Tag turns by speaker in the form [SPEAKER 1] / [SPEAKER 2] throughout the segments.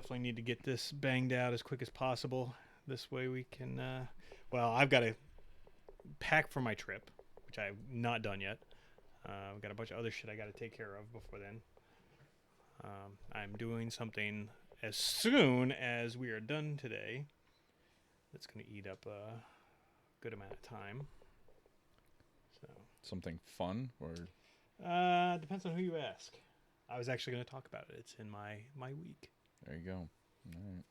[SPEAKER 1] definitely need to get this banged out as quick as possible. This way we can. Well, I've got to pack for my trip, which I've not done yet. I've got a bunch of other shit I got to take care of before then. I'm doing something as soon as we are done today. That's going to eat up a good amount of time. So
[SPEAKER 2] Something fun or
[SPEAKER 1] depends on who you ask. I was actually going to talk about it. It's in my week.
[SPEAKER 2] there you go. All right.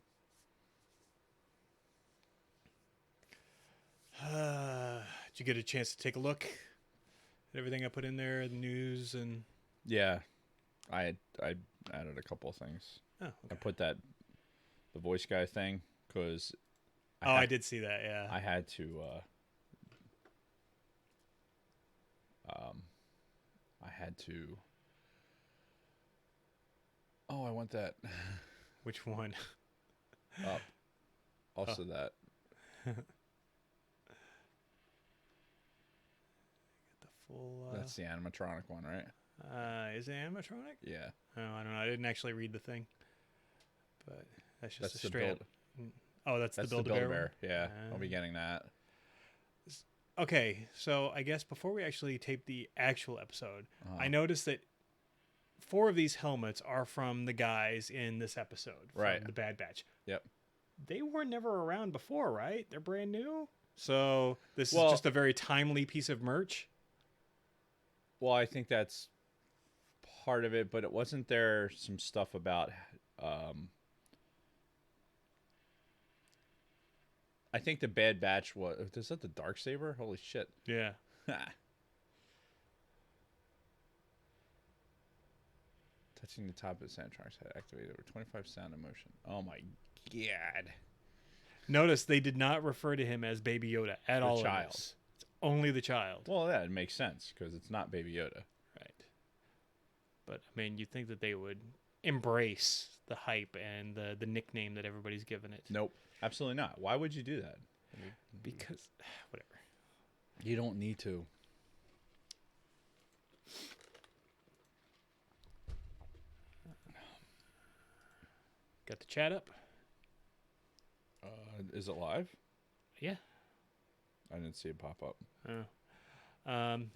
[SPEAKER 1] Did you get a chance to take a look at everything I put in there, the news and?
[SPEAKER 2] Yeah, I added a couple of things.
[SPEAKER 1] Oh,
[SPEAKER 2] I
[SPEAKER 1] okay.
[SPEAKER 2] put the voice guy thing because
[SPEAKER 1] I did see that. Yeah.
[SPEAKER 2] I had to I had to I want that
[SPEAKER 1] Which one?
[SPEAKER 2] up. Also that.
[SPEAKER 1] The full.
[SPEAKER 2] That's the animatronic one, right?
[SPEAKER 1] Is it animatronic?
[SPEAKER 2] Yeah.
[SPEAKER 1] Oh, I don't know. I didn't actually read the thing, but that's just
[SPEAKER 2] That's
[SPEAKER 1] a
[SPEAKER 2] the
[SPEAKER 1] straight
[SPEAKER 2] build.
[SPEAKER 1] up. Oh, that's
[SPEAKER 2] That's
[SPEAKER 1] the
[SPEAKER 2] the
[SPEAKER 1] Build-A-Bear.
[SPEAKER 2] Build-A-Bear.
[SPEAKER 1] One?
[SPEAKER 2] Yeah, I'll be getting that.
[SPEAKER 1] Okay, so I guess before we actually tape the actual episode,
[SPEAKER 2] Uh-huh.
[SPEAKER 1] I noticed that 4 of these helmets are from the guys in this episode, from
[SPEAKER 2] Right.
[SPEAKER 1] the Bad Batch.
[SPEAKER 2] Yep.
[SPEAKER 1] They were never around before, right? They're brand new. So this is
[SPEAKER 2] Well-
[SPEAKER 1] just a very timely piece of merch.
[SPEAKER 2] Well, I think that's part of it, but it wasn't there some stuff about I think the Bad Batch was is that the Darksaber? Holy shit.
[SPEAKER 1] Yeah.
[SPEAKER 2] Touching the top of the Soundtrack's head activated over 25 sound and motion. Oh my god.
[SPEAKER 1] Notice they did not refer to him as Baby Yoda at all. in
[SPEAKER 2] child.
[SPEAKER 1] this. It's only the child.
[SPEAKER 2] Well, yeah, it makes sense because it's not Baby Yoda.
[SPEAKER 1] Right. But I mean, you'd think that they would embrace the hype and the nickname that everybody's given it.
[SPEAKER 2] Nope. Absolutely not. Why would you do that?
[SPEAKER 1] Because whatever.
[SPEAKER 2] You don't need to.
[SPEAKER 1] Got the chat up?
[SPEAKER 2] Is it live?
[SPEAKER 1] Yeah.
[SPEAKER 2] I didn't see it pop up.
[SPEAKER 1] Oh.
[SPEAKER 2] Hang on.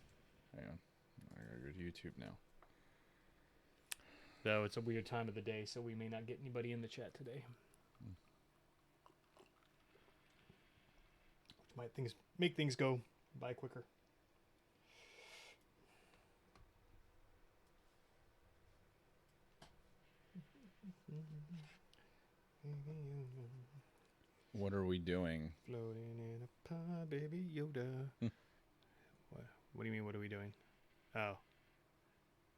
[SPEAKER 2] I gotta go to YouTube now.
[SPEAKER 1] Though it's a weird time of the day, so we may not get anybody in the chat today. Which might make things go by quicker.
[SPEAKER 2] What are we doing?
[SPEAKER 1] Floating in a pie, baby Yoda. What do you mean, what are we doing? Oh.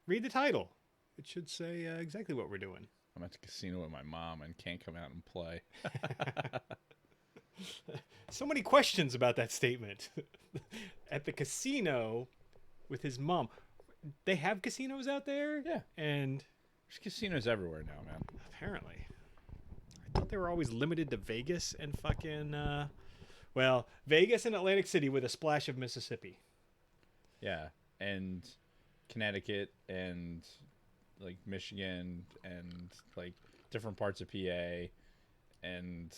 [SPEAKER 1] Read the title. It should say exactly what we're doing.
[SPEAKER 2] I'm at the casino with my mom and can't come out and play.
[SPEAKER 1] So many questions about that statement. At the casino with his mom. They have casinos out there?
[SPEAKER 2] Yeah.
[SPEAKER 1] And
[SPEAKER 2] There's casinos everywhere now, man.
[SPEAKER 1] apparently. I thought they were always limited to Vegas and fucking, Vegas and Atlantic City with a splash of Mississippi.
[SPEAKER 2] Yeah. And Connecticut and like Michigan and like different parts of PA. And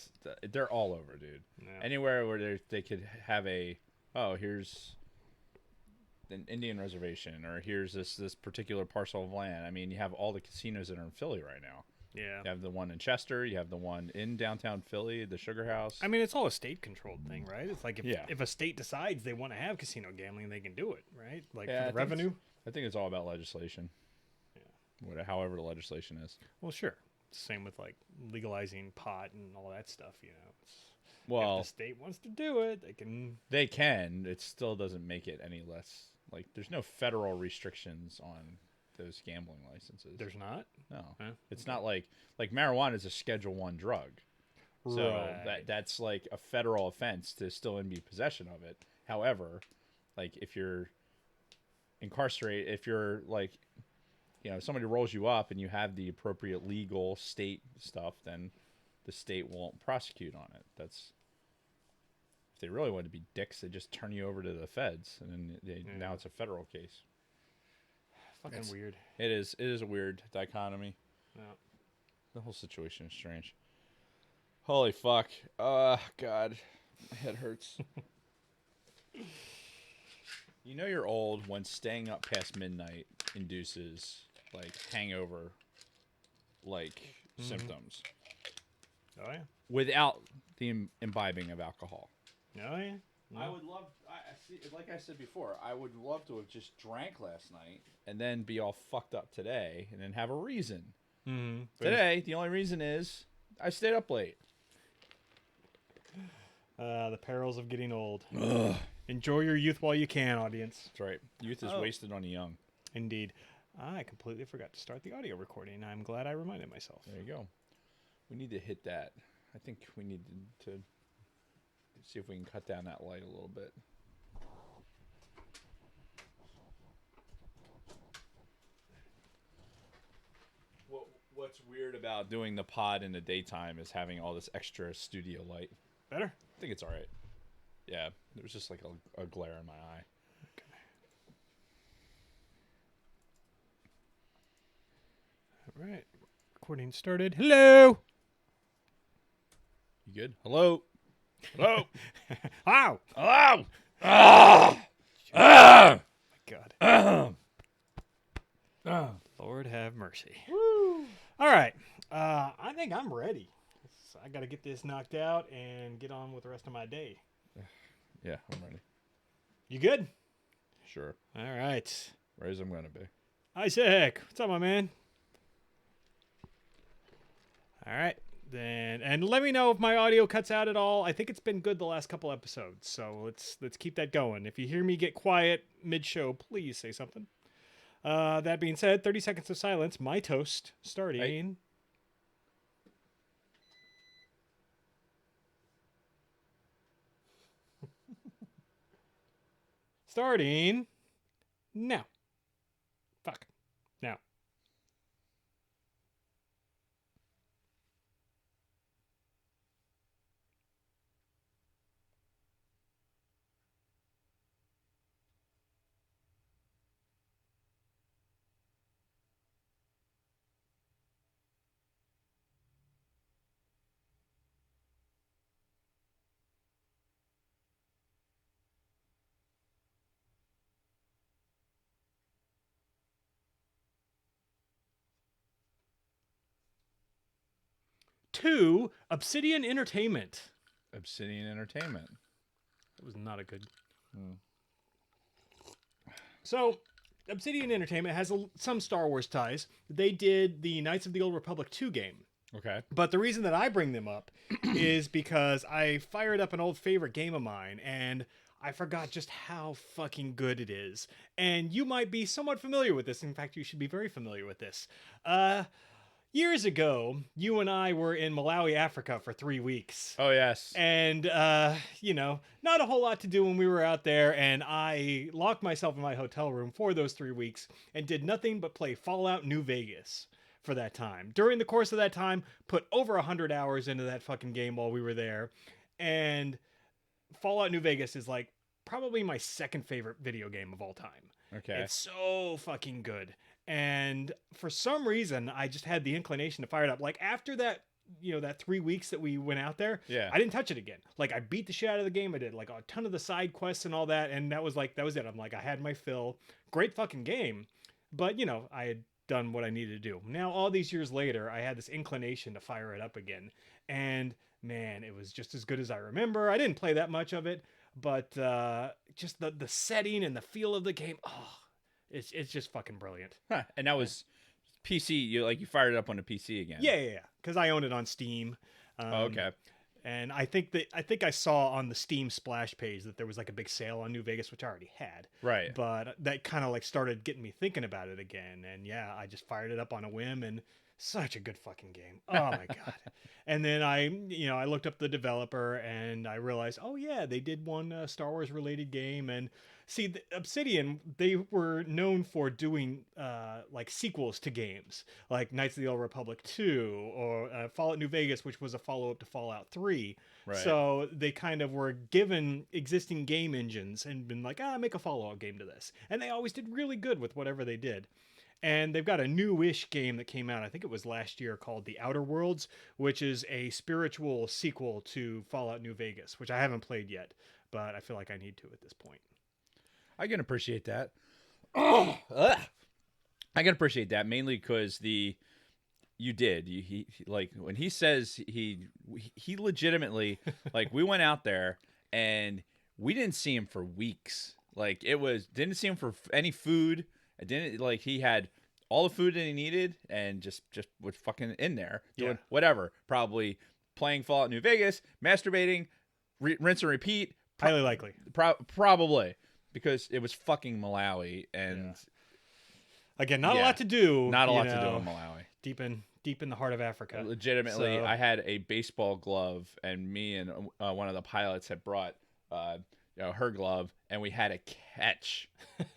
[SPEAKER 2] they're all over, dude.
[SPEAKER 1] Yeah.
[SPEAKER 2] Anywhere where they could have here's an Indian reservation, or here's this particular parcel of land. I mean, you have all the casinos that are in Philly right now.
[SPEAKER 1] Yeah.
[SPEAKER 2] You have the one in Chester. You have the one in downtown Philly, the Sugar House.
[SPEAKER 1] I mean, it's all a state-controlled thing, right? It's like
[SPEAKER 2] Yeah.
[SPEAKER 1] if a state decides they want to have casino gambling, they can do it, right? Like
[SPEAKER 2] Yeah,
[SPEAKER 1] for the revenue.
[SPEAKER 2] I think it's all about legislation.
[SPEAKER 1] Yeah.
[SPEAKER 2] However the legislation is.
[SPEAKER 1] Well, sure. Same with like legalizing pot and all that stuff. It's,
[SPEAKER 2] Well,
[SPEAKER 1] if the state wants to do it, they can.
[SPEAKER 2] they can. It still doesn't make it any less. Like, there's no federal restrictions on those gambling licenses.
[SPEAKER 1] There's not.
[SPEAKER 2] No.
[SPEAKER 1] Huh?
[SPEAKER 2] It's not like marijuana is a Schedule 1 drug. So
[SPEAKER 1] Right.
[SPEAKER 2] that's like a federal offense to still be possession of it. However, like if you're incarcerated, if you're like, somebody rolls you up and you have the appropriate legal state stuff, then the state won't prosecute on it. That's if they really want to be dicks, they just turn you over to the feds, and then now it's a federal case.
[SPEAKER 1] Fucking weird.
[SPEAKER 2] It is a weird dichotomy.
[SPEAKER 1] Yeah.
[SPEAKER 2] The whole situation is strange. Holy fuck. God. My head hurts. You know you're old when staying up past midnight induces, like, hangover, like, symptoms.
[SPEAKER 1] Oh, yeah.
[SPEAKER 2] Without the imbibing of alcohol.
[SPEAKER 1] Oh, yeah.
[SPEAKER 2] I would love, like I said before, I would love to have just drank last night and then be all fucked up today and then have a reason.
[SPEAKER 1] Mm-hmm.
[SPEAKER 2] Today, the only reason is I stayed up late.
[SPEAKER 1] The perils of getting old.
[SPEAKER 2] Ugh.
[SPEAKER 1] Enjoy your youth while you can, audience.
[SPEAKER 2] That's right. Youth is wasted on the young.
[SPEAKER 1] Indeed. I completely forgot to start the audio recording. I'm glad I reminded myself.
[SPEAKER 2] There you go. We need to hit that. I think we need to see if we can cut down that light a little bit. What's weird about doing the pod in the daytime is having all this extra studio light.
[SPEAKER 1] Better?
[SPEAKER 2] I think it's all right. Yeah, there was just like a glare in my eye.
[SPEAKER 1] Okay. All right. Recording started. Hello.
[SPEAKER 2] You good? Hello? Hello?
[SPEAKER 1] Ow.
[SPEAKER 2] Hello? Ah! Ah!
[SPEAKER 1] My God. Lord have mercy.
[SPEAKER 2] Woo!
[SPEAKER 1] All right. I think I'm ready. I got to get this knocked out and get on with the rest of my day.
[SPEAKER 2] Yeah, I'm ready.
[SPEAKER 1] You good?
[SPEAKER 2] Sure.
[SPEAKER 1] All right.
[SPEAKER 2] Ready as I'm going to be.
[SPEAKER 1] Isaac, what's up, my man? All right. And let me know if my audio cuts out at all. I think it's been good the last couple episodes, so let's keep that going. If you hear me get quiet mid-show, please say something. That being said, 30 seconds of silence. My toast starting. Starting now. Fuck. Now. To Obsidian Entertainment.
[SPEAKER 2] Obsidian Entertainment.
[SPEAKER 1] That was not a good. So, Obsidian Entertainment has some Star Wars ties. They did the Knights of the Old Republic 2 game.
[SPEAKER 2] Okay.
[SPEAKER 1] But the reason that I bring them up is because I fired up an old favorite game of mine and I forgot just how fucking good it is. And you might be somewhat familiar with this. In fact, you should be very familiar with this. Years ago, you and I were in Malawi, Africa for 3 weeks.
[SPEAKER 2] Oh, yes.
[SPEAKER 1] And, not a whole lot to do when we were out there. And I locked myself in my hotel room for those 3 weeks and did nothing but play Fallout New Vegas for that time. During the course of that time, put over 100 hours into that fucking game while we were there. And Fallout New Vegas is like probably my second favorite video game of all time.
[SPEAKER 2] Okay.
[SPEAKER 1] It's so fucking good. And for some reason, I just had the inclination to fire it up. Like after that, that 3 weeks that we went out there,
[SPEAKER 2] Yeah.
[SPEAKER 1] I didn't touch it again. Like I beat the shit out of the game. I did like a ton of the side quests and all that. And that was it. I'm like, I had my fill. Great fucking game. But I had done what I needed to do. Now, all these years later, I had this inclination to fire it up again. And man, it was just as good as I remember. I didn't play that much of it, but just the setting and the feel of the game. Oh, it's just fucking brilliant.
[SPEAKER 2] Huh. And that was PC. You fired it up on the PC again.
[SPEAKER 1] Yeah. Because I own it on Steam.
[SPEAKER 2] Okay.
[SPEAKER 1] And I think I saw on the Steam splash page that there was like a big sale on New Vegas, which I already had.
[SPEAKER 2] Right.
[SPEAKER 1] But that kind of like started getting me thinking about it again. And yeah, I just fired it up on a whim and such a good fucking game. Oh my God. And then I looked up the developer and I realized, oh yeah, they did one Star Wars related game. And see, Obsidian, they were known for doing like sequels to games like Knights of the Old Republic 2 or Fallout New Vegas, which was a follow-up to Fallout 3.
[SPEAKER 2] Right.
[SPEAKER 1] So they kind of were given existing game engines and been like, make a follow-up game to this. And they always did really good with whatever they did. And they've got a new-ish game that came out, I think it was last year, called The Outer Worlds, which is a spiritual sequel to Fallout New Vegas, which I haven't played yet, but I feel like I need to at this point.
[SPEAKER 2] I can appreciate that. Ugh. I can appreciate that mainly because he like when he says he legitimately like we went out there and we didn't see him for weeks. Like didn't see him for any food. I didn't like he had all the food that he needed and just was fucking in there doing whatever. Probably playing Fallout New Vegas, masturbating, rinse and repeat.
[SPEAKER 1] Highly likely.
[SPEAKER 2] Probably because it was fucking Malawi and
[SPEAKER 1] again, not a lot to do.
[SPEAKER 2] Not a lot to do in Malawi.
[SPEAKER 1] Deep in the heart of Africa.
[SPEAKER 2] Legitimately, I had a baseball glove, and me and one of the pilots had brought her glove, and we had a catch.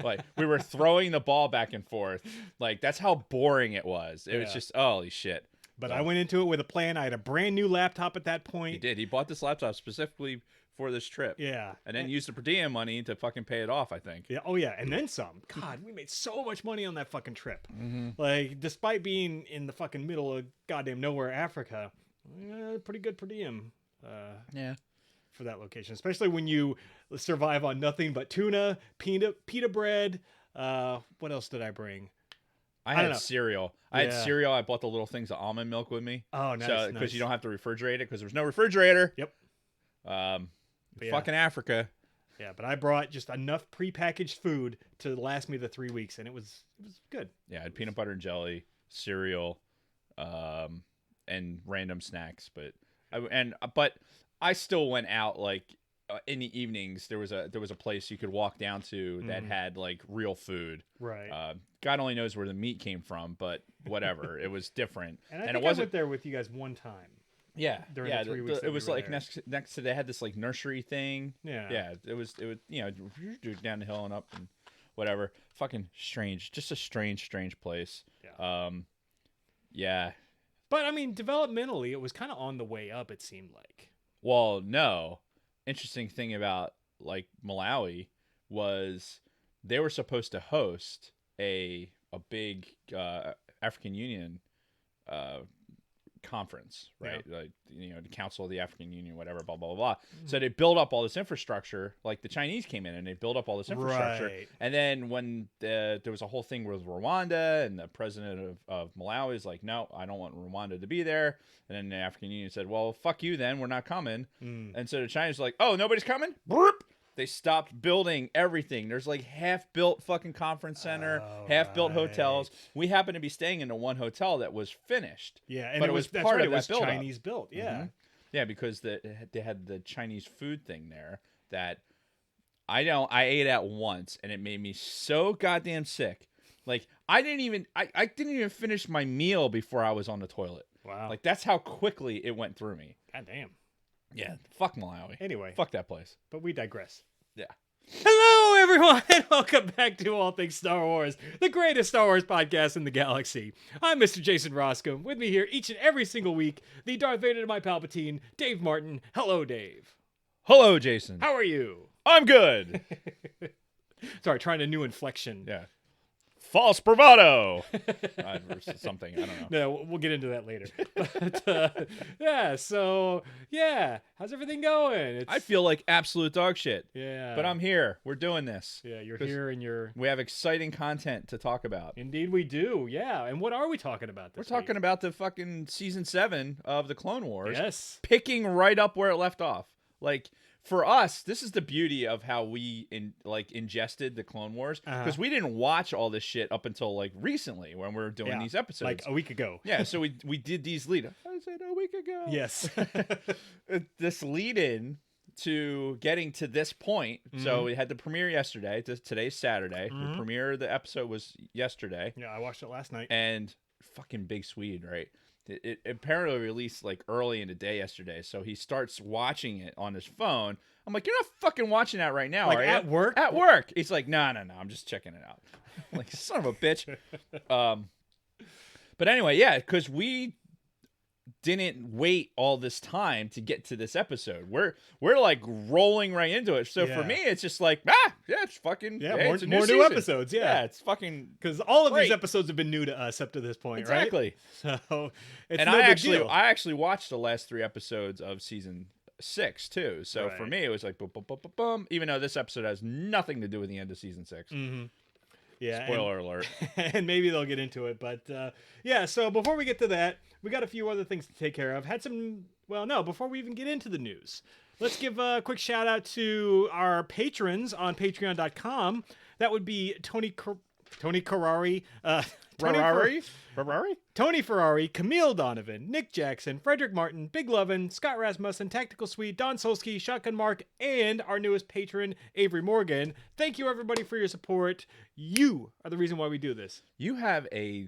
[SPEAKER 2] Like we were throwing the ball back and forth. Like that's how boring it was. It was just holy shit.
[SPEAKER 1] But I went into it with a plan. I had a brand new laptop at that point.
[SPEAKER 2] He did. He bought this laptop specifically for this trip.
[SPEAKER 1] Yeah.
[SPEAKER 2] And then used the per diem money to fucking pay it off, I think.
[SPEAKER 1] Yeah. Oh, yeah. And then some. God, we made so much money on that fucking trip.
[SPEAKER 2] Mm-hmm.
[SPEAKER 1] Like, despite being in the fucking middle of goddamn nowhere, Africa, pretty good per diem. For that location, especially when you survive on nothing but tuna, pita bread. What else did I bring?
[SPEAKER 2] I had cereal. I had cereal. I bought the little things of almond milk with me.
[SPEAKER 1] Oh, nice.
[SPEAKER 2] So because you don't have to refrigerate it because there's no refrigerator.
[SPEAKER 1] Yep.
[SPEAKER 2] Fucking Africa.
[SPEAKER 1] Yeah, but I brought just enough prepackaged food to last me the 3 weeks, and it was good.
[SPEAKER 2] Yeah, I had peanut butter and jelly, cereal, and random snacks. But I still went out like in the evenings. There was a place you could walk down to that had like real food.
[SPEAKER 1] Right.
[SPEAKER 2] God only knows where the meat came from, but whatever. It was different.
[SPEAKER 1] And I went there with you guys one time.
[SPEAKER 2] Yeah,
[SPEAKER 1] during the 3 weeks
[SPEAKER 2] it was like
[SPEAKER 1] there.
[SPEAKER 2] next to they had this like nursery thing.
[SPEAKER 1] Yeah,
[SPEAKER 2] it was down the hill and up and whatever. Fucking strange, just a strange place.
[SPEAKER 1] Yeah. But I mean, developmentally, it was kind of on the way up. It seemed like.
[SPEAKER 2] Well, no. Interesting thing about like Malawi was they were supposed to host a big African Union conference, right? Like the Council of the African Union, whatever, blah blah blah. So they build up all this infrastructure. Like the Chinese came in and they built up all this infrastructure.
[SPEAKER 1] Right.
[SPEAKER 2] And then when there was a whole thing with Rwanda, and the president of Malawi is like, no, I don't want Rwanda to be there. And then the African Union said, well, fuck you, then we're not coming. And so the Chinese are like, oh, nobody's coming. Burp. They stopped building everything. There's like half-built fucking conference center, half-built hotels. We happen to be staying in the one hotel that was finished.
[SPEAKER 1] Yeah, and
[SPEAKER 2] but
[SPEAKER 1] it was
[SPEAKER 2] part of
[SPEAKER 1] it was
[SPEAKER 2] that build-up.
[SPEAKER 1] Chinese built. Yeah,
[SPEAKER 2] yeah, because they had the Chinese food thing there that I ate at once, and it made me so goddamn sick. Like I didn't even finish my meal before I was on the toilet.
[SPEAKER 1] Wow,
[SPEAKER 2] like that's how quickly it went through me.
[SPEAKER 1] God damn.
[SPEAKER 2] Yeah, fuck Malawi.
[SPEAKER 1] Anyway,
[SPEAKER 2] fuck that place.
[SPEAKER 1] But we digress.
[SPEAKER 2] Yeah.
[SPEAKER 1] Hello, everyone, and welcome back to All Things Star Wars, the greatest Star Wars podcast in the galaxy. I'm Mr. Jason Roscom. With me here each and every single week, the Darth Vader to my Palpatine, Dave Martin. Hello, Dave.
[SPEAKER 2] Hello, Jason.
[SPEAKER 1] How are you?
[SPEAKER 2] I'm good.
[SPEAKER 1] Sorry, trying a new inflection.
[SPEAKER 2] Yeah. False bravado. Or something. I don't know.
[SPEAKER 1] No, we'll get into that later. But, how's everything going?
[SPEAKER 2] I feel like absolute dog shit.
[SPEAKER 1] Yeah.
[SPEAKER 2] But I'm here. We're doing this.
[SPEAKER 1] Yeah, you're here and
[SPEAKER 2] we have exciting content to talk about.
[SPEAKER 1] Indeed we do. Yeah. And what are we talking about this
[SPEAKER 2] We're talking about the fucking season 7 of the Clone Wars.
[SPEAKER 1] Yes.
[SPEAKER 2] Picking right up where it left off. Like, for us, this is the beauty of how we ingested the Clone Wars, because we didn't watch all this shit up until like recently when we were doing these episodes,
[SPEAKER 1] like a week ago.
[SPEAKER 2] Yeah, so we did these lead. I said a week ago.
[SPEAKER 1] Yes,
[SPEAKER 2] this lead in to getting to this point. So we had the premiere yesterday. Today's Saturday. The premiere of the episode was yesterday.
[SPEAKER 1] Yeah, I watched it last night.
[SPEAKER 2] And fucking Big Swede, right? It apparently released like early in the day yesterday, so he starts watching it on his phone. I'm like, you're not fucking watching that right now,
[SPEAKER 1] like
[SPEAKER 2] are you?
[SPEAKER 1] at work?
[SPEAKER 2] At work. He's like, no, I'm just checking it out. I'm like, son of a bitch. But anyway, yeah, because we didn't wait all this time to get to this episode. We're like rolling right into it. So for
[SPEAKER 1] Yeah.
[SPEAKER 2] me, it's just like, yeah, it's fucking
[SPEAKER 1] Yeah,
[SPEAKER 2] hey,
[SPEAKER 1] more,
[SPEAKER 2] it's a
[SPEAKER 1] more new
[SPEAKER 2] season.
[SPEAKER 1] episodes.
[SPEAKER 2] Yeah,
[SPEAKER 1] Yeah.
[SPEAKER 2] it's fucking
[SPEAKER 1] Because all of these
[SPEAKER 2] Great.
[SPEAKER 1] episodes have been new to us up to this point,
[SPEAKER 2] exactly.
[SPEAKER 1] right? So it's
[SPEAKER 2] And
[SPEAKER 1] no big
[SPEAKER 2] I
[SPEAKER 1] deal.
[SPEAKER 2] actually watched the last 3 episodes of season 6 too. So for
[SPEAKER 1] Right.
[SPEAKER 2] me, it was like boom, boom, boom, boom, boom. Even though this episode has nothing to do with the end of season 6.
[SPEAKER 1] Mm-hmm. Yeah. and-
[SPEAKER 2] Spoiler alert.
[SPEAKER 1] and maybe they'll get into it. But yeah, so before we get to that, we got a few other things to take care of. Before we even get into the news, let's give a quick shout out to our patrons on patreon.com. That would be Tony Ferrari, Tony Ferrari, Camille Donovan, Nick Jackson, Frederick Martin, Big Lovin, Scott Rasmussen, Tactical Sweet, Don Solsky, Shotgun Mark, and our newest patron, Avery Morgan. Thank you, everybody, for your support. You are the reason why we do this.
[SPEAKER 2] You have a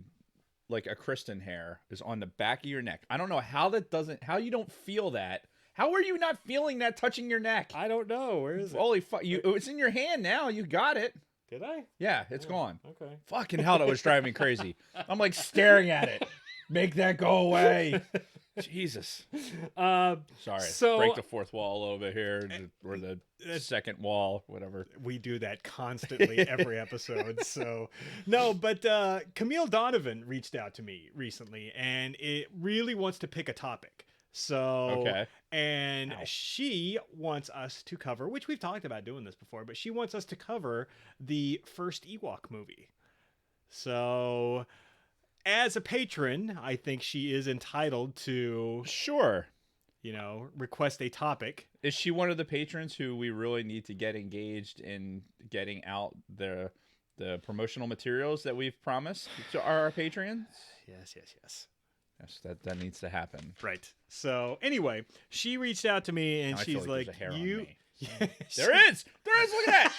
[SPEAKER 2] Kristen hair is on the back of your neck. I don't know how you don't feel that. How are you not feeling that touching your neck?
[SPEAKER 1] I don't know. Where is it?
[SPEAKER 2] Holy fuck! It's in your hand now. You got it.
[SPEAKER 1] Did I?
[SPEAKER 2] Yeah, it's gone.
[SPEAKER 1] Okay.
[SPEAKER 2] Fucking hell, that was driving me crazy. I'm like staring at it. Make that go away. Jesus. Sorry.
[SPEAKER 1] So-
[SPEAKER 2] break the fourth wall a little bit here, or the second wall, whatever.
[SPEAKER 1] We do that constantly every episode. So no, but Camille Donovan reached out to me recently, and it really wants to pick a topic. So
[SPEAKER 2] Okay.
[SPEAKER 1] and
[SPEAKER 2] Ow.
[SPEAKER 1] she wants us to cover, which we've talked about doing this before, but she wants us to cover the first Ewok movie. So as a patron, I think she is entitled to,
[SPEAKER 2] Sure.
[SPEAKER 1] request a topic.
[SPEAKER 2] Is she one of the patrons who we really need to get engaged in getting out the promotional materials that we've promised to our patrons?
[SPEAKER 1] Yes.
[SPEAKER 2] Yes, that needs to happen.
[SPEAKER 1] Right. So anyway, she reached out to me and
[SPEAKER 2] Now I feel
[SPEAKER 1] she's
[SPEAKER 2] like
[SPEAKER 1] like,
[SPEAKER 2] there's a hair on
[SPEAKER 1] "You."
[SPEAKER 2] me.
[SPEAKER 1] Yeah,
[SPEAKER 2] There is. Look at that.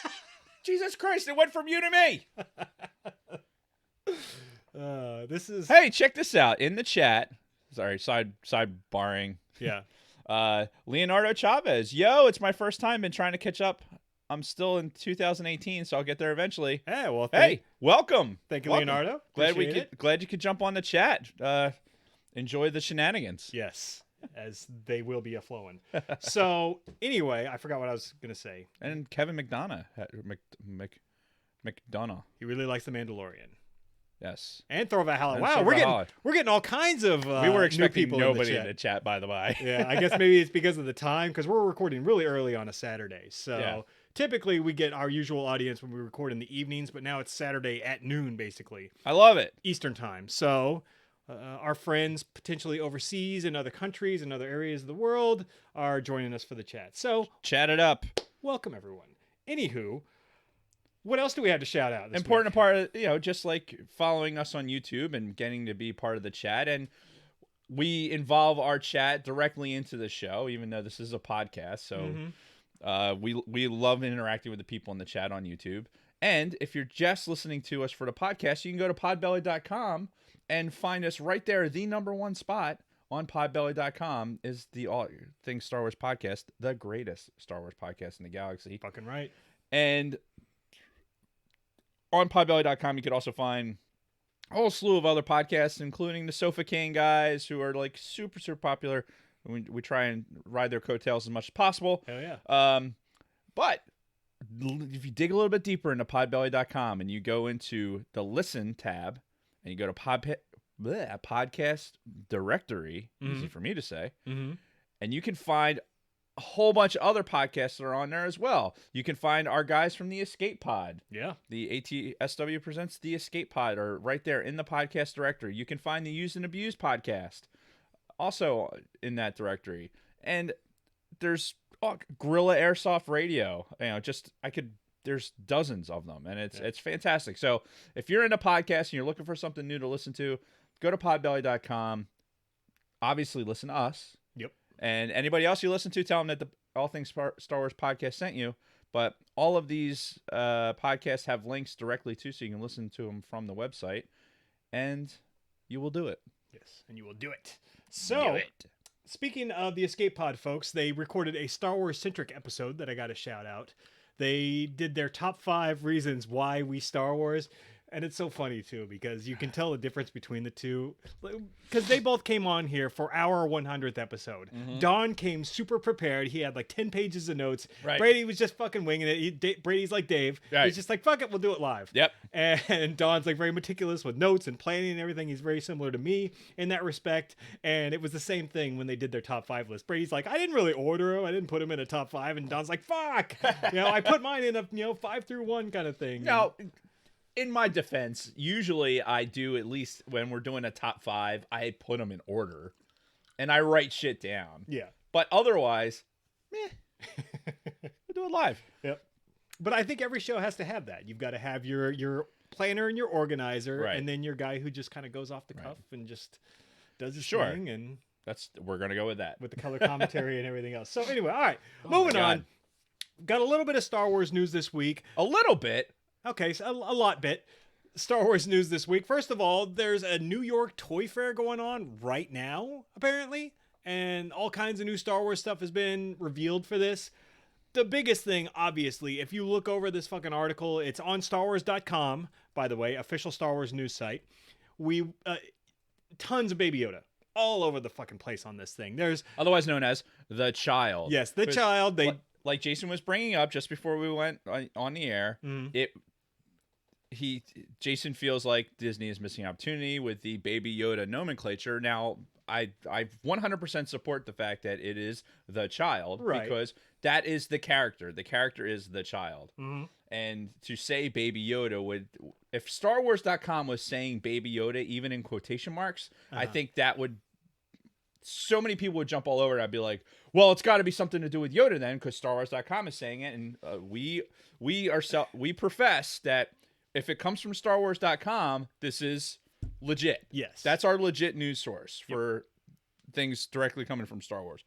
[SPEAKER 2] Jesus Christ! It went from you to me.
[SPEAKER 1] This is
[SPEAKER 2] Hey, check this out in the chat. Sorry, sidebarring.
[SPEAKER 1] yeah.
[SPEAKER 2] Leonardo Chavez. Yo, it's my first time. Been trying to catch up. I'm still in 2018, so I'll get there eventually.
[SPEAKER 1] Hey, well,
[SPEAKER 2] Hey, welcome.
[SPEAKER 1] thank you,
[SPEAKER 2] Welcome.
[SPEAKER 1] Leonardo.
[SPEAKER 2] Glad
[SPEAKER 1] Appreciate
[SPEAKER 2] you could jump on the chat. Enjoy the shenanigans.
[SPEAKER 1] Yes, as they will be a flowing. So anyway, I forgot what I was gonna say.
[SPEAKER 2] And Kevin McDonough. McDonough.
[SPEAKER 1] He really likes the Mandalorian
[SPEAKER 2] Yes.
[SPEAKER 1] and Thor Valhalla.
[SPEAKER 2] And
[SPEAKER 1] Wow,
[SPEAKER 2] Thor Valhalla.
[SPEAKER 1] we're getting all kinds of
[SPEAKER 2] We were
[SPEAKER 1] new
[SPEAKER 2] expecting
[SPEAKER 1] people
[SPEAKER 2] nobody
[SPEAKER 1] in the chat.
[SPEAKER 2] by the by.
[SPEAKER 1] Yeah, I guess maybe it's because of the time, because we're recording really early on a Saturday. So
[SPEAKER 2] Yeah.
[SPEAKER 1] typically we get our usual audience when we record in the evenings, but now it's Saturday at noon, basically,
[SPEAKER 2] I love it.
[SPEAKER 1] Eastern time. So our friends potentially overseas in other countries and other areas of the world are joining us for the chat. So
[SPEAKER 2] Chat it up.
[SPEAKER 1] welcome, everyone. Anywho, what else do we have to shout out? This
[SPEAKER 2] Important
[SPEAKER 1] week?
[SPEAKER 2] part of, just like following us on YouTube and getting to be part of the chat. And we involve our chat directly into the show, even though this is a podcast. So we love interacting with the people in the chat on YouTube. And if you're just listening to us for the podcast, you can go to podbelly.com and find us right there. The number one spot on podbelly.com is the All Things Star Wars podcast, the greatest Star Wars podcast in the galaxy.
[SPEAKER 1] Fucking right.
[SPEAKER 2] And on podbelly.com, you could also find a whole slew of other podcasts, including the Sofa King guys, who are like super, super popular. We try and ride their coattails as much as possible.
[SPEAKER 1] Hell yeah.
[SPEAKER 2] But if you dig a little bit deeper into podbelly.com and you go into the listen tab and you go to podcast directory, easy for me to say,
[SPEAKER 1] Mm-hmm.
[SPEAKER 2] and you can find a whole bunch of other podcasts that are on there as well. You can find our guys from the Escape Pod.
[SPEAKER 1] Yeah.
[SPEAKER 2] The ATSW Presents the Escape Pod are right there in the podcast directory. You can find the Used and Abused podcast also in that directory. And there's Gorilla Airsoft Radio. There's dozens of them, and it's fantastic. So if you're into podcasts and you're looking for something new to listen to, go to podbelly.com. Obviously, listen to us.
[SPEAKER 1] Yep.
[SPEAKER 2] And anybody else you listen to, tell them that the All Things Star Wars podcast sent you. But all of these podcasts have links directly to, so you can listen to them from the website, and you will do it.
[SPEAKER 1] Yes, and you will do it. So, speaking of the Escape Pod folks, they recorded a Star Wars centric episode that I got to shout out. They did their top 5 reasons why we Star Wars. And it's so funny too because you can tell the difference between the two because they both came on here for our 100th episode. Don came super prepared. He had like 10 pages of notes.
[SPEAKER 2] Right.
[SPEAKER 1] Brady was just fucking winging it. Brady's like Dave.
[SPEAKER 2] Right.
[SPEAKER 1] He's just like, fuck it, we'll do it live.
[SPEAKER 2] Yep.
[SPEAKER 1] And Don's like very meticulous with notes and planning and everything. He's very similar to me in that respect. And it was the same thing when they did their top 5 list. Brady's like, I didn't really order him. I didn't put him in a top 5. And Don's like, fuck. I put mine in a 5 through 1 kind of thing.
[SPEAKER 2] Now, in my defense, usually I do, at least when we're doing a top 5, I put them in order and I write shit down.
[SPEAKER 1] Yeah.
[SPEAKER 2] But otherwise, we'll do it live.
[SPEAKER 1] Yep. But I think every show has to have that. You've got to have your planner and your organizer,
[SPEAKER 2] Right.
[SPEAKER 1] and then your guy who just kind of goes off the cuff and just does his
[SPEAKER 2] Sure.
[SPEAKER 1] thing, and
[SPEAKER 2] We're gonna go with that.
[SPEAKER 1] with the color commentary and everything else. So anyway, all right,
[SPEAKER 2] Oh my
[SPEAKER 1] moving
[SPEAKER 2] God.
[SPEAKER 1] on. Got a little bit of Star Wars news this week.
[SPEAKER 2] A little bit.
[SPEAKER 1] Okay, so a lot bit. Star Wars news this week. First of all, there's a New York Toy Fair going on right now, apparently, and all kinds of new Star Wars stuff has been revealed for this. The biggest thing, obviously, if you look over this fucking article, it's on StarWars.com, by the way, official Star Wars news site. We tons of Baby Yoda all over the fucking place on this thing. There's
[SPEAKER 2] Otherwise known as the child.
[SPEAKER 1] yes, the
[SPEAKER 2] 'Cause
[SPEAKER 1] child. They
[SPEAKER 2] like Jason was bringing up just before we went on the air.
[SPEAKER 1] Mhm.
[SPEAKER 2] Jason feels like Disney is missing opportunity with the Baby Yoda nomenclature. Now, I 100% support the fact that it is the child,
[SPEAKER 1] Right.
[SPEAKER 2] because that is the character. The character is the child.
[SPEAKER 1] Mhm.
[SPEAKER 2] And to say Baby Yoda would, if StarWars.com was saying Baby Yoda even in quotation marks, I think that would, so many people would jump all over it. I'd be like, well, it's got to be something to do with Yoda then, because StarWars.com is saying it, and we profess that if it comes from StarWars.com, this is legit.
[SPEAKER 1] yes,
[SPEAKER 2] That's our legit news source for things directly coming from Star Wars.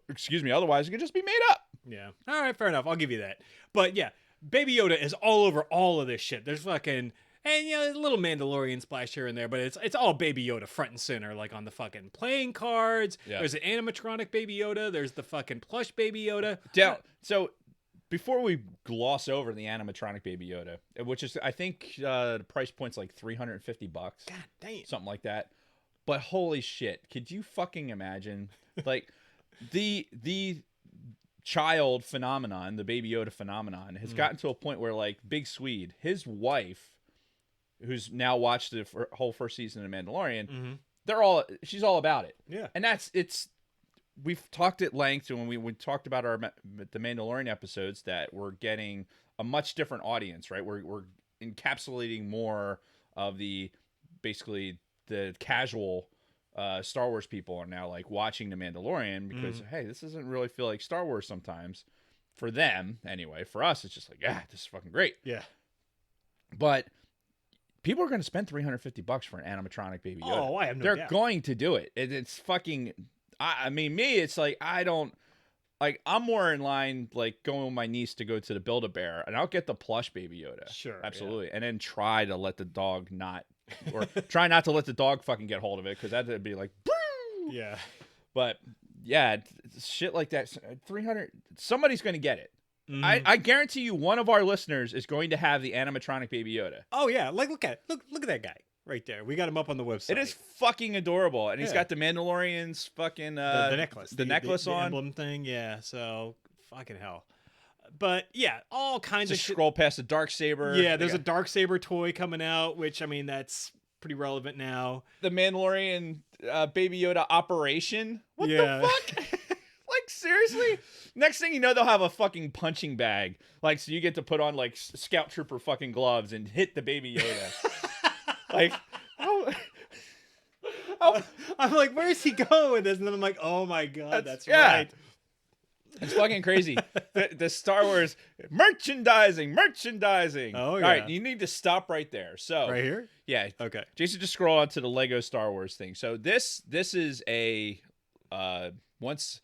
[SPEAKER 2] Excuse me. Otherwise, it could just be made up.
[SPEAKER 1] yeah. All right, fair enough. I'll give you that. But yeah, Baby Yoda is all over all of this shit. There's fucking and a little Mandalorian splash here and there, but it's all Baby Yoda front and center, like on the fucking playing cards.
[SPEAKER 2] Yeah.
[SPEAKER 1] There's an animatronic Baby Yoda. There's the fucking plush Baby Yoda.
[SPEAKER 2] So before we gloss over the animatronic Baby Yoda, which is, I think, the price point's like $350,
[SPEAKER 1] God damn.
[SPEAKER 2] something like that. But holy shit, could you fucking imagine, like, the child phenomenon, the Baby Yoda phenomenon, has gotten to a point where, like, Big Swede, his wife, who's now watched the whole first season of Mandalorian, she's all about it.
[SPEAKER 1] Yeah.
[SPEAKER 2] And we've talked at length when we talked about the Mandalorian episodes that we're getting a much different audience, right? We're encapsulating more of basically the casual Star Wars people are now like watching the Mandalorian because hey, this doesn't really feel like Star Wars sometimes for them anyway. For us, it's just like, yeah, this is fucking great.
[SPEAKER 1] Yeah.
[SPEAKER 2] But people are going to spend $350 for an animatronic Baby Yoda.
[SPEAKER 1] Oh, I have no
[SPEAKER 2] They're
[SPEAKER 1] doubt.
[SPEAKER 2] going to do it. It's fucking. I mean, me, it's like I don't. Like, I'm more in line, like, going with my niece to go to the Build-A-Bear, and I'll get the plush Baby Yoda.
[SPEAKER 1] Sure, yeah.
[SPEAKER 2] Absolutely. And then try to let the dog try not to let the dog fucking get hold of it, because that'd be like, boo!
[SPEAKER 1] Yeah.
[SPEAKER 2] But, yeah, shit like that, 300, somebody's going to get it.
[SPEAKER 1] Mhm.
[SPEAKER 2] I guarantee you one of our listeners is going to have the animatronic Baby Yoda.
[SPEAKER 1] Oh yeah, like look at that guy right there. We got him up on the website.
[SPEAKER 2] It is fucking adorable, and he's
[SPEAKER 1] Yeah.
[SPEAKER 2] got the Mandalorian's fucking
[SPEAKER 1] the necklace,
[SPEAKER 2] the necklace
[SPEAKER 1] the
[SPEAKER 2] on.
[SPEAKER 1] emblem thing. Yeah, so fucking hell. But yeah, all kinds of
[SPEAKER 2] Just
[SPEAKER 1] shit.
[SPEAKER 2] scroll past the dark saber.
[SPEAKER 1] Yeah, there's a dark saber toy coming out, which I mean that's pretty relevant now.
[SPEAKER 2] the Mandalorian Baby Yoda operation. What
[SPEAKER 1] Yeah.
[SPEAKER 2] the fuck? Like, seriously? Next thing you know, they'll have a fucking punching bag. Like, so you get to put on, like, Scout Trooper fucking gloves and hit the Baby Yoda. Like, oh,
[SPEAKER 1] I'm like, where's he going with this? And then I'm like, oh my god, that's
[SPEAKER 2] yeah.
[SPEAKER 1] right.
[SPEAKER 2] it's fucking crazy. The Star Wars merchandising.
[SPEAKER 1] Oh,
[SPEAKER 2] All
[SPEAKER 1] yeah.
[SPEAKER 2] right, you need to stop right there. So,
[SPEAKER 1] Right here.
[SPEAKER 2] yeah.
[SPEAKER 1] Okay.
[SPEAKER 2] Jason, just scroll on to the Lego Star Wars thing. So this is a once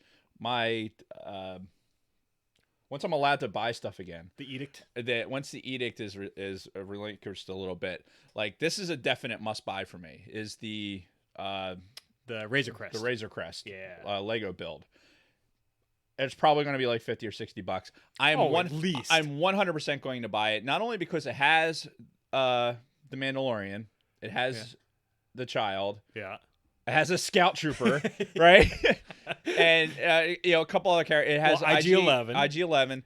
[SPEAKER 2] I'm allowed to buy stuff again,
[SPEAKER 1] The edict.
[SPEAKER 2] that once the edict is relinquished a little bit, like, this is a definite must buy for me, is the
[SPEAKER 1] Razor Crest.
[SPEAKER 2] Razor Crest
[SPEAKER 1] Yeah.
[SPEAKER 2] Lego build. It's probably going to be like $50 or $60.
[SPEAKER 1] At least.
[SPEAKER 2] I'm 100% going to buy it, not only because it has the Mandalorian. It has the child.
[SPEAKER 1] Yeah.
[SPEAKER 2] It has a scout trooper, right? And a couple other characters. It has
[SPEAKER 1] IG-11.
[SPEAKER 2] IG-11.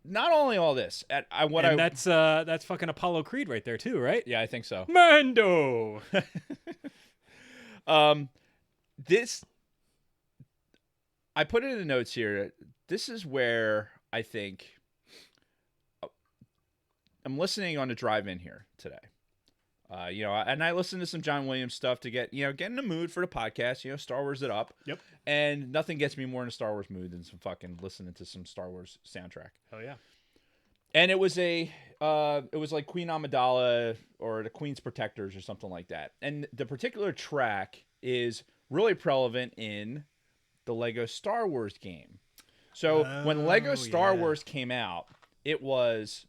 [SPEAKER 2] Not only all this,
[SPEAKER 1] that's fucking Apollo Creed right there too, right?
[SPEAKER 2] yeah, I think so.
[SPEAKER 1] Mando.
[SPEAKER 2] This, I put it in the notes here. This is where I think I'm listening on the drive in here today. And I listen to some John Williams stuff to get in the mood for the podcast. Star Wars it up.
[SPEAKER 1] Yep.
[SPEAKER 2] And nothing gets me more in a Star Wars mood than some fucking listening to some Star Wars soundtrack.
[SPEAKER 1] Oh yeah.
[SPEAKER 2] And it was like Queen Amidala or the Queen's Protectors or something like that. And the particular track is really prevalent in the Lego Star Wars game. So when Lego Star Wars came out, it was,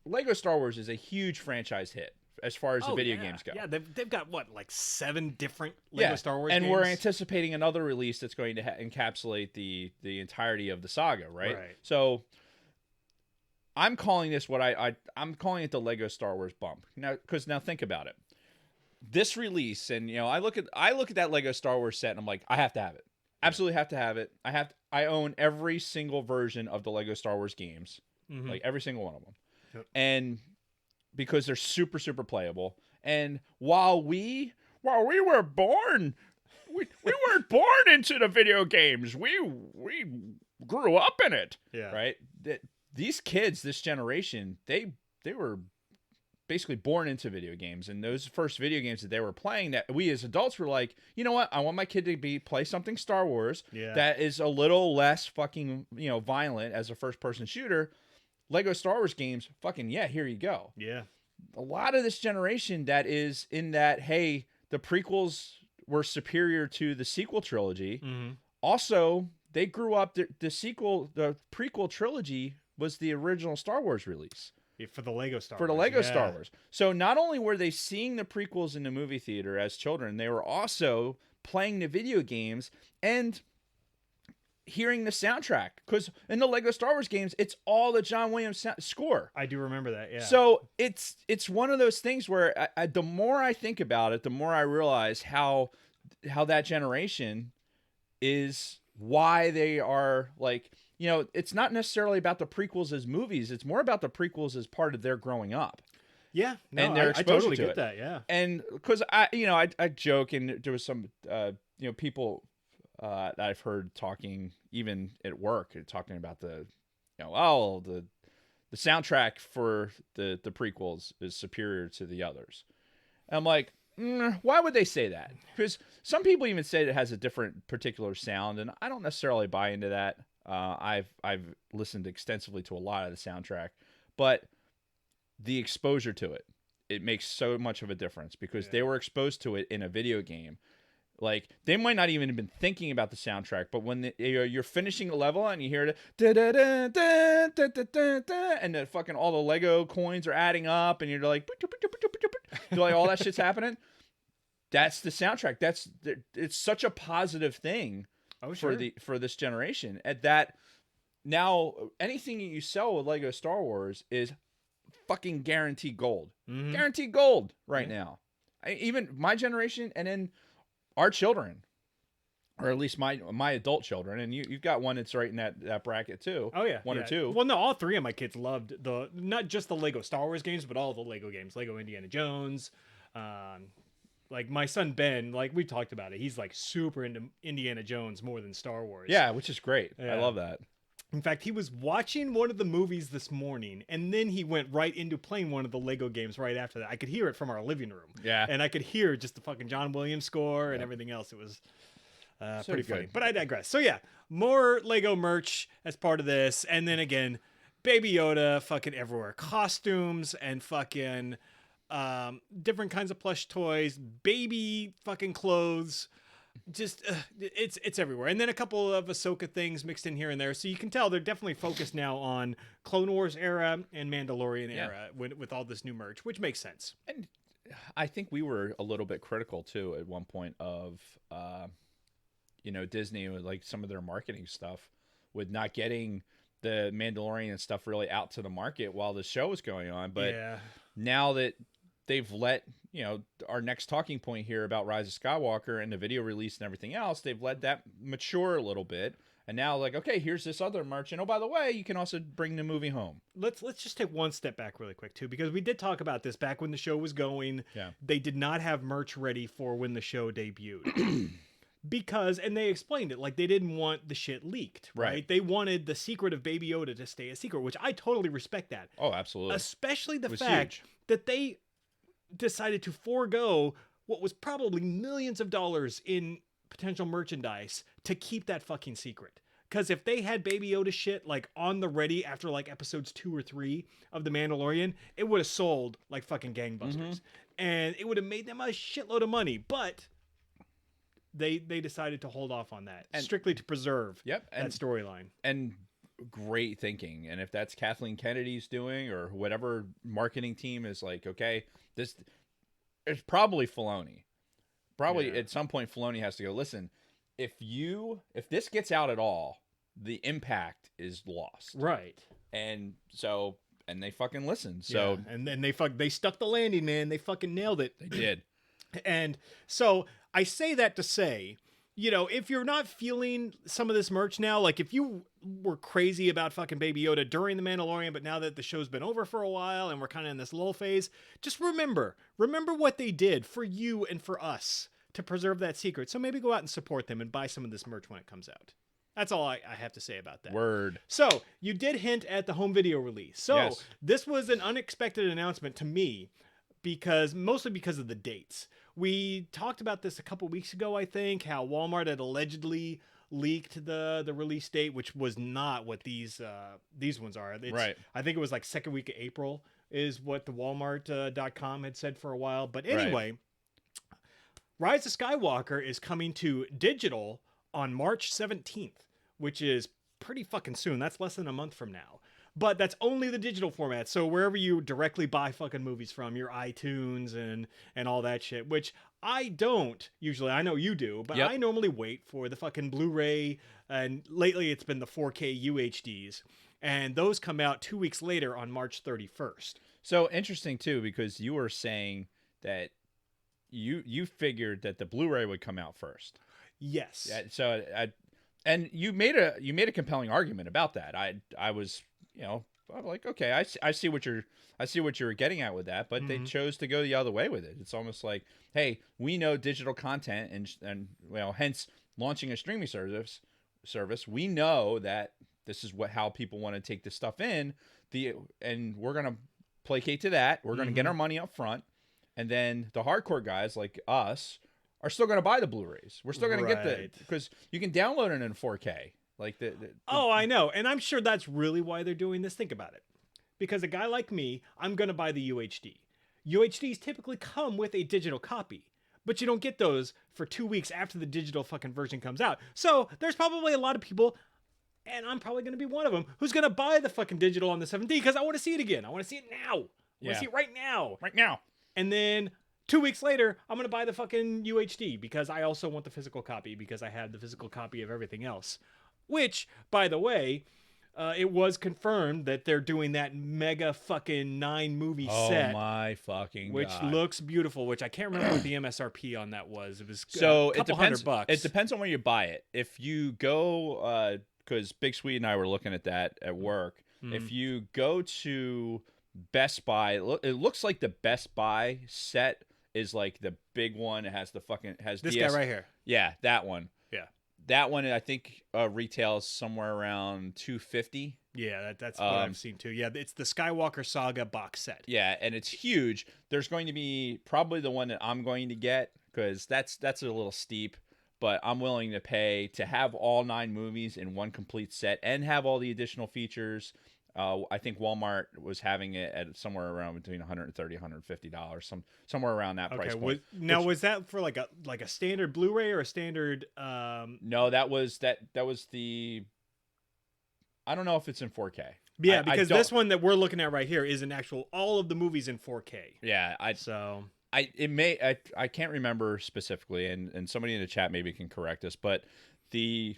[SPEAKER 2] Lego Star Wars is a huge franchise hit as far as the video games go.
[SPEAKER 1] Yeah, they've got like 7 different Lego Star Wars
[SPEAKER 2] and
[SPEAKER 1] games.
[SPEAKER 2] we're anticipating another release that's going to encapsulate the entirety of the saga, right? So I'm calling this I'm calling it the Lego Star Wars bump. Now think about it. This release, and I look at that Lego Star Wars set and I'm like, I have to have it. Absolutely have to have it. I own every single version of the Lego Star Wars games. Like every single one of them.
[SPEAKER 1] Yep.
[SPEAKER 2] And because they're super, super playable. And while we were born, we weren't born into the video games. We grew up in it.
[SPEAKER 1] Yeah.
[SPEAKER 2] Right? These kids, this generation, they were basically born into video games. And those first video games that they were playing, that we as adults were like, you know what? I want my kid to play something Star Wars that is a little less fucking, violent as a first person shooter. Lego Star Wars games, fucking here you go.
[SPEAKER 1] Yeah.
[SPEAKER 2] A lot of this generation that is in that, hey, the prequels were superior to the sequel trilogy.
[SPEAKER 1] Mm-hmm.
[SPEAKER 2] Also, they grew up, the prequel trilogy was the original Star Wars release.
[SPEAKER 1] Yeah, for the Lego Star
[SPEAKER 2] Wars. So not only were they seeing the prequels in the movie theater as children, they were also playing the video games and hearing the soundtrack, because in the Lego Star Wars games, it's all the John Williams score.
[SPEAKER 1] I do remember that. Yeah.
[SPEAKER 2] So it's one of those things where the more I think about it, the more I realize how that generation is, why they are like, it's not necessarily about the prequels as movies. It's more about the prequels as part of their growing up.
[SPEAKER 1] Yeah. No,
[SPEAKER 2] and their exposure
[SPEAKER 1] I totally
[SPEAKER 2] to
[SPEAKER 1] get
[SPEAKER 2] it.
[SPEAKER 1] that. Yeah.
[SPEAKER 2] And because I joke, and there was some people that I've heard talking even at work, talking about the soundtrack for the prequels is superior to the others. And I'm like, why would they say that? Because some people even say it has a different particular sound, and I don't necessarily buy into that. I've listened extensively to a lot of the soundtrack, but the exposure to it makes so much of a difference, because they were exposed to it in a video game. Like, they might not even have been thinking about the soundtrack, but when you're finishing a level and you hear it, da da da da da da da da, and the fucking all the Lego coins are adding up, and you're like, you're like, all that shit's happening. That's the soundtrack. It's such a positive thing for this generation. At that, now anything you sell with Lego Star Wars is fucking guaranteed gold.
[SPEAKER 1] Mm-hmm.
[SPEAKER 2] Guaranteed gold now. Even my generation, and then our children, or at least my adult children, and you've got one that's right in that bracket too.
[SPEAKER 1] Oh yeah,
[SPEAKER 2] one or two.
[SPEAKER 1] Well, no, all 3 of my kids loved not just the Lego Star Wars games, but all the Lego games, Lego Indiana Jones. Like my son Ben, like we talked about it, he's like super into Indiana Jones more than Star Wars.
[SPEAKER 2] Yeah, which is great.
[SPEAKER 1] Yeah.
[SPEAKER 2] I love that.
[SPEAKER 1] In fact, he was watching one of the movies this morning, and then he went right into playing one of the Lego games right after that. I could hear it from our living room.
[SPEAKER 2] Yeah.
[SPEAKER 1] And I could hear just the fucking John Williams score and everything else. It was pretty funny. But I digress. So yeah, more Lego merch as part of this. And then again, Baby Yoda fucking everywhere. Costumes and fucking different kinds of plush toys, baby fucking clothes. Just it's everywhere, and then a couple of Ahsoka things mixed in here and there, so you can tell they're definitely focused now on Clone Wars era and Mandalorian era with all this new merch, which makes sense.
[SPEAKER 2] And I think we were a little bit critical too at one point of Disney with like some of their marketing stuff, with not getting the Mandalorian stuff really out to the market while the show was going on. But now that they've let, our next talking point here about Rise of Skywalker and the video release and everything else, they've let that mature a little bit. And now, like, okay, here's this other merch, and oh, by the way, you can also bring the movie home.
[SPEAKER 1] Let's just take one step back really quick too, because we did talk about this back when the show was going.
[SPEAKER 2] Yeah.
[SPEAKER 1] They did not have merch ready for when the show debuted. And they explained it, like they didn't want the shit leaked, right?
[SPEAKER 2] Right.
[SPEAKER 1] They wanted the secret of Baby Yoda to stay a secret, which I totally respect that.
[SPEAKER 2] Oh, absolutely.
[SPEAKER 1] Especially the
[SPEAKER 2] It was
[SPEAKER 1] fact
[SPEAKER 2] huge.
[SPEAKER 1] that they decided to forego what was probably millions of dollars in potential merchandise to keep that fucking secret. Because if they had Baby Yoda shit like on the ready after like episodes 2 or 3 of The Mandalorian, it would have sold like fucking gangbusters, and it would have made them a shitload of money. But they decided to hold off on that strictly to preserve
[SPEAKER 2] Yep.
[SPEAKER 1] that storyline.
[SPEAKER 2] And great thinking. And if that's Kathleen Kennedy's doing, or whatever marketing team is like, okay, this, it's probably Filoni. Probably
[SPEAKER 1] Yeah.
[SPEAKER 2] at some point Filoni has to go, listen, if this gets out at all, the impact is lost.
[SPEAKER 1] Right.
[SPEAKER 2] And so, and they fucking listened. So
[SPEAKER 1] Yeah. And then they stuck the landing, man. They fucking nailed it.
[SPEAKER 2] they did.
[SPEAKER 1] And so I say that to say, if you're not feeling some of this merch now, like if you were crazy about fucking Baby Yoda during The Mandalorian, but now that the show's been over for a while and we're kind of in this lull phase, just remember what they did for you and for us to preserve that secret. So maybe go out and support them and buy some of this merch when it comes out. That's all I have to say about that.
[SPEAKER 2] Word.
[SPEAKER 1] So you did hint at the home video release. So
[SPEAKER 2] Yes.
[SPEAKER 1] This was an unexpected announcement to me, mostly because of the dates. We talked about this a couple weeks ago, I think, how Walmart had allegedly leaked the release date, which was not what these ones are.
[SPEAKER 2] Right.
[SPEAKER 1] I think it was like second week of April is what the Walmart.com had said for a while. But anyway, Rise of Skywalker is coming to digital on March 17th, which is pretty fucking soon. That's less than a month from now. But that's only the digital format. So wherever you directly buy fucking movies from, your iTunes and all that shit, which I don't usually. I know you do, but
[SPEAKER 2] Yep.
[SPEAKER 1] I normally wait for the fucking Blu-ray, and lately it's been the 4K UHDs, and those come out 2 weeks later on March 31st.
[SPEAKER 2] So interesting too, because you were saying that you figured that the Blu-ray would come out first.
[SPEAKER 1] Yes.
[SPEAKER 2] Yeah, so and you made a compelling argument about that. I was, I'm like, okay, I see what you're getting at with that, but they chose to go the other way with it. It's almost like, hey, we know digital content and hence launching a streaming service, we know that this is how people want to take this stuff in, and we're going to placate to that. We're going to get our money up front, and then the hardcore guys like us are still going to buy the Blu-rays. We're still going to get because you can download it in 4K. Like
[SPEAKER 1] Oh, I know. And I'm sure that's really why they're doing this. Think about it. Because a guy like me, I'm going to buy the UHD. UHDs typically come with a digital copy, but you don't get those for 2 weeks after the digital fucking version comes out. So there's probably a lot of people, and I'm probably going to be one of them, who's going to buy the fucking digital on the 7D because I want to see it again. I want to see it now. I want to see it right now.
[SPEAKER 2] Right now.
[SPEAKER 1] And then 2 weeks later, I'm going to buy the fucking UHD because I also want the physical copy because I have the physical copy of everything else. Which, by the way, it was confirmed that they're doing that mega fucking 9-movie set.
[SPEAKER 2] Oh my fucking
[SPEAKER 1] which
[SPEAKER 2] God.
[SPEAKER 1] looks beautiful. Which I can't remember what the MSRP on that was. It was
[SPEAKER 2] So
[SPEAKER 1] a couple $100.
[SPEAKER 2] It depends on where you buy it. If you go, because Big Sweet and I were looking at that at work. If you go to Best Buy, it looks like the Best Buy set is like the big one. It has
[SPEAKER 1] This guy right here.
[SPEAKER 2] Yeah, that one.
[SPEAKER 1] Yeah.
[SPEAKER 2] That one I think retails somewhere around $250.
[SPEAKER 1] Yeah, that's what I've seen too. Yeah, it's the Skywalker Saga box set.
[SPEAKER 2] Yeah, and it's huge. There's going to be probably the one that I'm going to get because that's a little steep, but I'm willing to pay to have all 9 movies in one complete set and have all the additional features. I think Walmart was having it at somewhere around between $130, $150, somewhere around that price point.
[SPEAKER 1] Was that for like a standard Blu-ray or a standard?
[SPEAKER 2] No, that was the. I don't know if it's in 4K.
[SPEAKER 1] Yeah, because this one that we're looking at right here is an actual all of the movies in 4K.
[SPEAKER 2] Yeah, I can't remember specifically, and somebody in the chat maybe can correct us, but the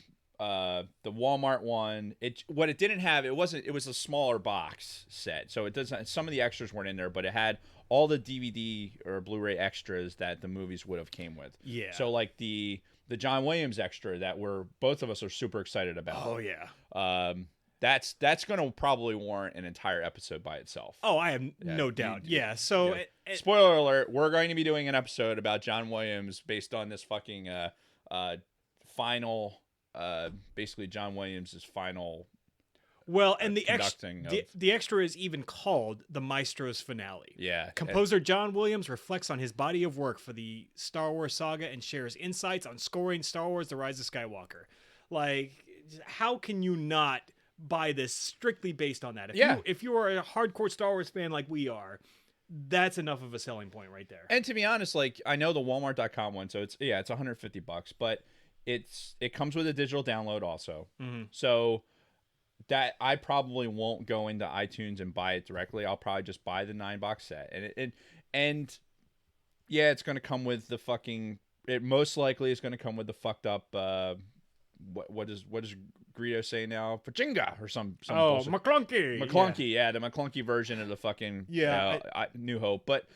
[SPEAKER 2] the Walmart one. What it didn't have, it was a smaller box set, so it doesn't. Some of the extras weren't in there, but it had all the DVD or Blu-ray extras that the movies would have came with.
[SPEAKER 1] Yeah.
[SPEAKER 2] So like the John Williams extra that both of us are super excited about.
[SPEAKER 1] Oh yeah.
[SPEAKER 2] That's going to probably warrant an entire episode by itself.
[SPEAKER 1] Oh, I have no doubt. Yeah. So
[SPEAKER 2] spoiler alert: we're going to be doing an episode about John Williams based on this fucking final. Basically John Williams's final.
[SPEAKER 1] Well, and the extra is even called the Maestro's finale.
[SPEAKER 2] Yeah.
[SPEAKER 1] Composer John Williams reflects on his body of work for the Star Wars saga and shares insights on scoring Star Wars: The Rise of Skywalker. Like, how can you not buy this strictly based on that? If you are a hardcore Star Wars fan like we are, that's enough of a selling point right there.
[SPEAKER 2] And to be honest, like, I know the Walmart.com one, so it's $150, but it comes with a digital download also.
[SPEAKER 1] Mm-hmm.
[SPEAKER 2] So that I probably won't go into iTunes and buy it directly. I'll probably just buy the 9-box set. And yeah, it's going to come with the fucking, it most likely is going to come with the fucked up what does Greedo say now? Pachinga or some bullshit.
[SPEAKER 1] McClunky.
[SPEAKER 2] Yeah, the McClunky version of the fucking New Hope. But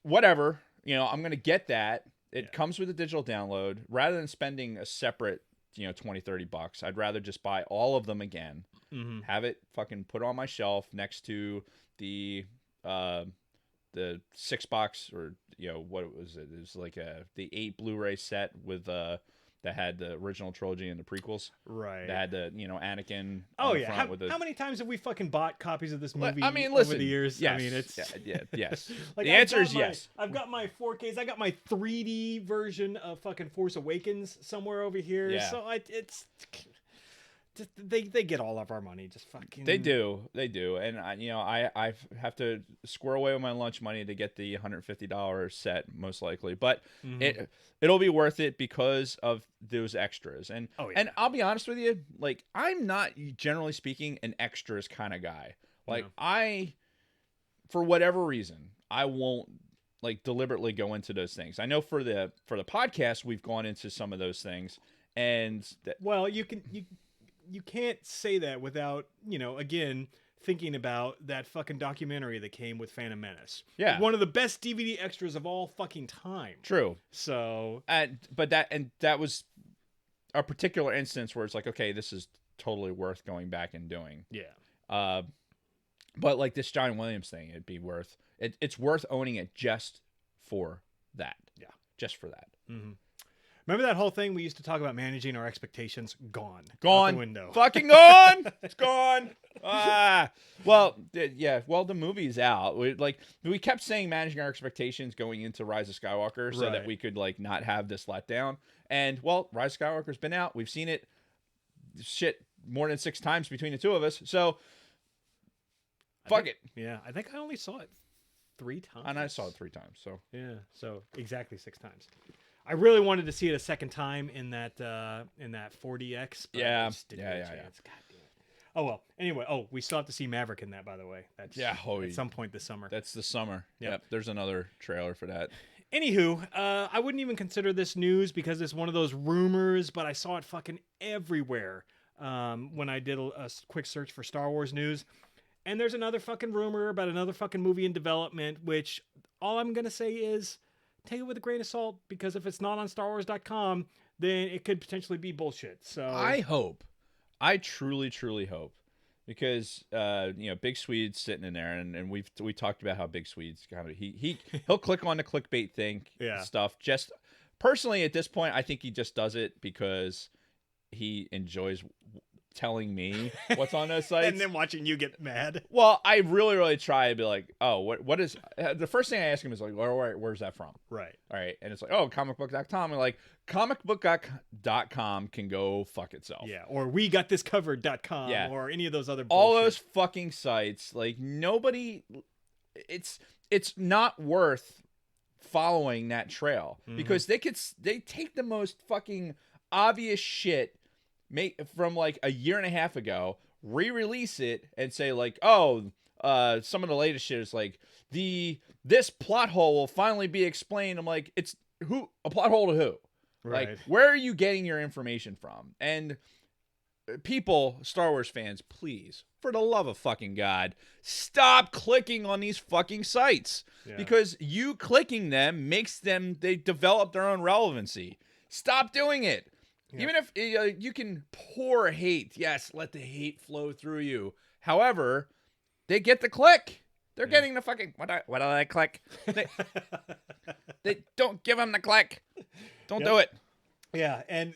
[SPEAKER 2] whatever, I'm going to get that. It comes with a digital download. Rather than spending a separate, $20-$30, I'd rather just buy all of them again.
[SPEAKER 1] Mm-hmm.
[SPEAKER 2] Have it fucking put on my shelf next to the 6-box, or what was it? It was like the 8 Blu-ray set with that had the original trilogy and the prequels.
[SPEAKER 1] Right.
[SPEAKER 2] That had the with
[SPEAKER 1] How many times have we fucking bought copies of this movie?
[SPEAKER 2] Listen,
[SPEAKER 1] over the years?
[SPEAKER 2] Yes,
[SPEAKER 1] I mean, it's
[SPEAKER 2] yes.
[SPEAKER 1] Like,
[SPEAKER 2] the answer is yes.
[SPEAKER 1] I've got my 4Ks. I got my 3D version of fucking Force Awakens somewhere over here.
[SPEAKER 2] Yeah.
[SPEAKER 1] So it's they get all of our money. Just fucking.
[SPEAKER 2] They do, and I have to square away with my lunch money to get the $150 set most likely, but it'll be worth it because of those extras. And and I'll be honest with you, like, I'm not, generally speaking, an extras kind of guy. Like, for whatever reason, I won't like deliberately go into those things. I know for the podcast we've gone into some of those things, and
[SPEAKER 1] you can't say that without, again, thinking about that fucking documentary that came with Phantom Menace.
[SPEAKER 2] Yeah.
[SPEAKER 1] One of the best DVD extras of all fucking time.
[SPEAKER 2] True.
[SPEAKER 1] So.
[SPEAKER 2] But that was a particular instance where it's like, okay, this is totally worth going back and doing.
[SPEAKER 1] Yeah.
[SPEAKER 2] But like this John Williams thing, it's worth owning it just for that.
[SPEAKER 1] Yeah.
[SPEAKER 2] Just for that.
[SPEAKER 1] Mm-hmm. Remember that whole thing we used to talk about managing our expectations? Gone.
[SPEAKER 2] Out
[SPEAKER 1] the window.
[SPEAKER 2] Fucking gone. It's gone. Well, yeah. Well, the movie's out. We kept saying managing our expectations going into Rise of Skywalker so that we could like not have this letdown. And well, Rise of Skywalker's been out. We've seen it more than 6 times between the two of us. So fuck it.
[SPEAKER 1] Yeah. I think I only saw it 3 times.
[SPEAKER 2] And I saw it 3 times. So
[SPEAKER 1] yeah. So exactly 6 times. I really wanted to see it a second time in that 4DX. But
[SPEAKER 2] yeah.
[SPEAKER 1] I just didn't get a chance. God damn it. Oh well. Anyway. Oh, we still have to see Maverick in that, by the way. That's at some point this summer.
[SPEAKER 2] That's the summer. Yep. There's another trailer for that.
[SPEAKER 1] Anywho, I wouldn't even consider this news because it's one of those rumors, but I saw it fucking everywhere when I did a quick search for Star Wars news. And there's another fucking rumor about another fucking movie in development, which all I'm going to say is take it with a grain of salt, because if it's not on StarWars.com, then it could potentially be bullshit. So
[SPEAKER 2] I truly, truly hope, because Big Swede's sitting in there, and we talked about how Big Swede's kind of he'll click on the clickbait thing stuff. Just personally at this point, I think he just does it because he enjoys telling me what's on those sites
[SPEAKER 1] and then watching you get mad.
[SPEAKER 2] Well, I really, really try to be like, oh, what is the first thing I ask him is like, where's that from?
[SPEAKER 1] Right.
[SPEAKER 2] All right. And it's like, oh, comicbook.com. And like, comicbook.com can go fuck itself.
[SPEAKER 1] Yeah. Or WeGotThisCovered.com or any of those other bullshit.
[SPEAKER 2] All those fucking sites, like, nobody, it's not worth following that trail because they take the most fucking obvious shit from like a year and a half ago, re-release it and say like, oh, some of the latest shit is like this plot hole will finally be explained. I'm like, it's a plot hole to who?
[SPEAKER 1] Right.
[SPEAKER 2] Like, where are you getting your information from? And people, Star Wars fans, please, for the love of fucking God, stop clicking on these fucking sites.
[SPEAKER 1] Yeah.
[SPEAKER 2] Because you clicking them makes them, they develop their own relevancy. Stop doing it.
[SPEAKER 1] Yeah.
[SPEAKER 2] Even if you can pour hate, yes, let the hate flow through you. However, they get the click. They're getting the fucking, what do I click? They don't give them the click. Don't do it.
[SPEAKER 1] Yeah, and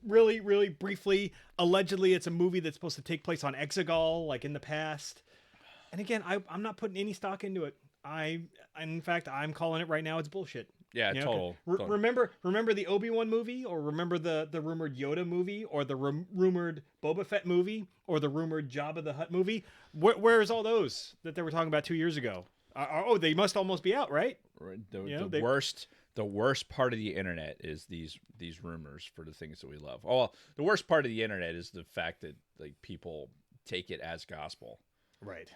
[SPEAKER 1] really, really briefly, allegedly, it's a movie that's supposed to take place on Exegol, like in the past. And again, I'm not putting any stock into it. In fact, I'm calling it right now. It's bullshit.
[SPEAKER 2] Yeah,
[SPEAKER 1] You know,
[SPEAKER 2] total.
[SPEAKER 1] Remember the Obi-Wan movie, or remember the rumored Yoda movie, or the rumored Boba Fett movie, or the rumored Jabba the Hutt movie? Where's all those that they were talking about 2 years ago? They must almost be out, right?
[SPEAKER 2] The worst part of the internet is these rumors for the things that we love. Oh, well, the worst part of the internet is the fact that like people take it as gospel.
[SPEAKER 1] Right.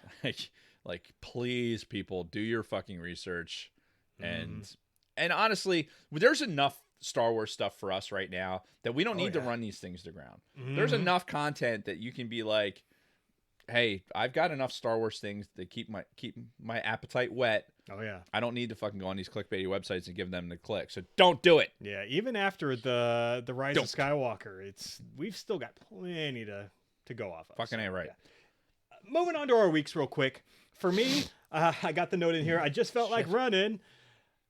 [SPEAKER 2] Like please, people, do your fucking research. And honestly, there's enough Star Wars stuff for us right now that we don't need to run these things to ground. There's enough content that you can be like, hey, I've got enough Star Wars things to keep my appetite wet.
[SPEAKER 1] Oh yeah.
[SPEAKER 2] I don't need to fucking go on these clickbaity websites and give them the click. So don't do it.
[SPEAKER 1] Yeah, even after the Rise of Skywalker, we've still got plenty to go off of.
[SPEAKER 2] Fucking A, right.
[SPEAKER 1] Yeah. Moving on to our weeks real quick. For me, I got the note in here. I just felt like running.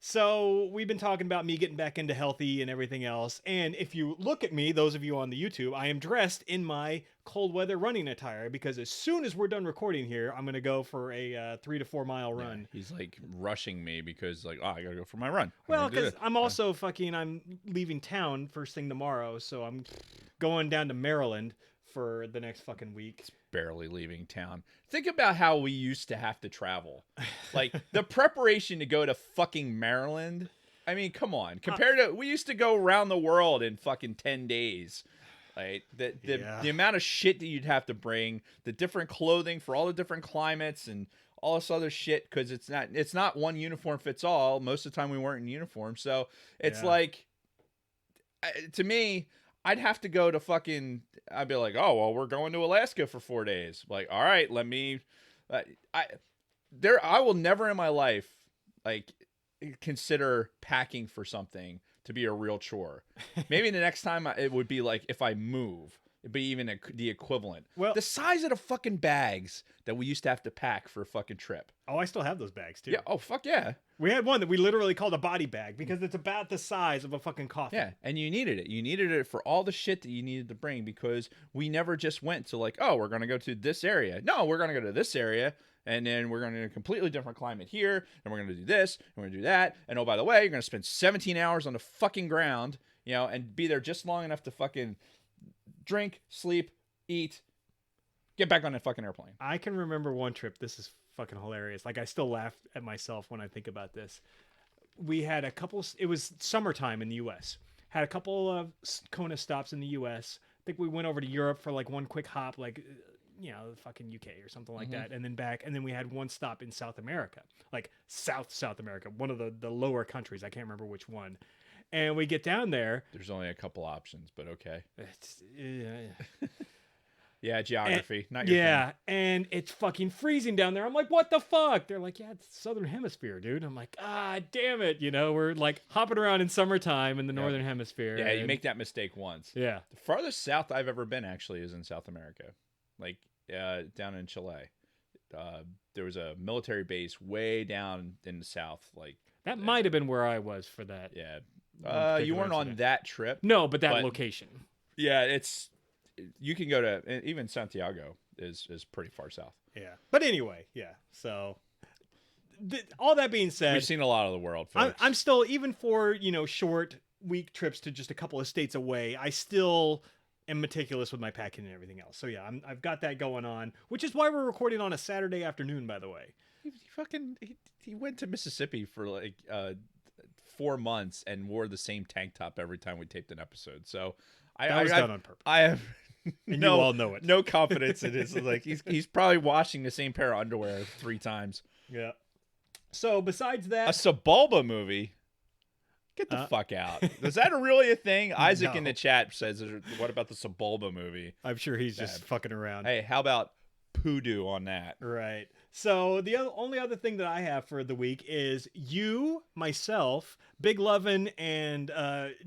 [SPEAKER 1] So we've been talking about me getting back into healthy and everything else. And if you look at me, those of you on the YouTube, I am dressed in my cold weather running attire because as soon as we're done recording here, I'm going to go for a 3 to 4 mile run.
[SPEAKER 2] Yeah, he's like rushing me because like, I got to go for my run.
[SPEAKER 1] Well, because I'm also I'm leaving town first thing tomorrow. So I'm going down to Maryland for the next fucking week.
[SPEAKER 2] Barely leaving town. Think about how we used to have to travel. Like the preparation to go to fucking Maryland. I mean, come on. Compared to we used to go around the world in fucking 10 days. Like the amount of shit that you'd have to bring, the different clothing for all the different climates and all this other shit because it's not one uniform fits all. Most of the time we weren't in uniform. So it's like to me, I'd have to go to fucking. I'd be like, oh well, we're going to Alaska for 4 days. Like, all right, let me. I will never in my life like consider packing for something to be a real chore. Maybe the next time it would be like if I move, it'd be even the equivalent. Well, the size of the fucking bags that we used to have to pack for a fucking trip.
[SPEAKER 1] Oh, I still have those bags too.
[SPEAKER 2] Yeah. Oh, fuck yeah.
[SPEAKER 1] We had one that we literally called a body bag because it's about the size of a fucking coffin.
[SPEAKER 2] Yeah, and you needed it. You needed it for all the shit that you needed to bring because we never just went to like, oh, we're going to go to this area. No, we're going to go to this area, and then we're going to do a completely different climate here, and we're going to do this, and we're going to do that. And oh, by the way, you're going to spend 17 hours on the fucking ground, and be there just long enough to fucking drink, sleep, eat, get back on that fucking airplane.
[SPEAKER 1] I can remember one trip. This is fucking hilarious. Like I still laugh at myself when I think about this. We had a couple. It was summertime in the U.S. Had a couple of Kona stops in the U.S. I think we went over to Europe for like one quick hop, like fucking UK or something like that, and then back. And then we had one stop in South America, like South America, one of the lower countries. I can't remember which one. And we get down there.
[SPEAKER 2] There's only a couple options, but okay. Yeah, geography. Not your thing.
[SPEAKER 1] And it's fucking freezing down there. I'm like, what the fuck? They're like, yeah, it's the Southern Hemisphere, dude. I'm like, damn it. We're like hopping around in summertime in the Northern Hemisphere.
[SPEAKER 2] Yeah, you make that mistake once.
[SPEAKER 1] Yeah.
[SPEAKER 2] The farthest south I've ever been actually is in South America, like down in Chile. There was a military base way down in the south. Like
[SPEAKER 1] that might have been where I was for that.
[SPEAKER 2] Yeah. You weren't on that trip.
[SPEAKER 1] No, but that location.
[SPEAKER 2] Yeah, you can go to even Santiago is pretty far south.
[SPEAKER 1] Yeah, but anyway, yeah. So all that being said,
[SPEAKER 2] we've seen a lot of the world. Folks.
[SPEAKER 1] I'm still, even for short week trips to just a couple of states away, I still am meticulous with my packing and everything else. So yeah, I've got that going on, which is why we're recording on a Saturday afternoon. By the way,
[SPEAKER 2] he went to Mississippi for like 4 months and wore the same tank top every time we taped an episode. So
[SPEAKER 1] that was done on purpose.
[SPEAKER 2] I have.
[SPEAKER 1] And you all know it.
[SPEAKER 2] No confidence in his like he's probably washing the same pair of underwear 3 times.
[SPEAKER 1] Yeah. So besides that,
[SPEAKER 2] a Sebulba movie. Get the fuck out. Is that really a thing? Isaac in
[SPEAKER 1] No.
[SPEAKER 2] the chat says, what about the Sebulba movie?
[SPEAKER 1] I'm sure he's just fucking around.
[SPEAKER 2] Hey, how about Poodoo on that?
[SPEAKER 1] Right. So the only other thing that I have for the week is you, myself, Big Lovin', and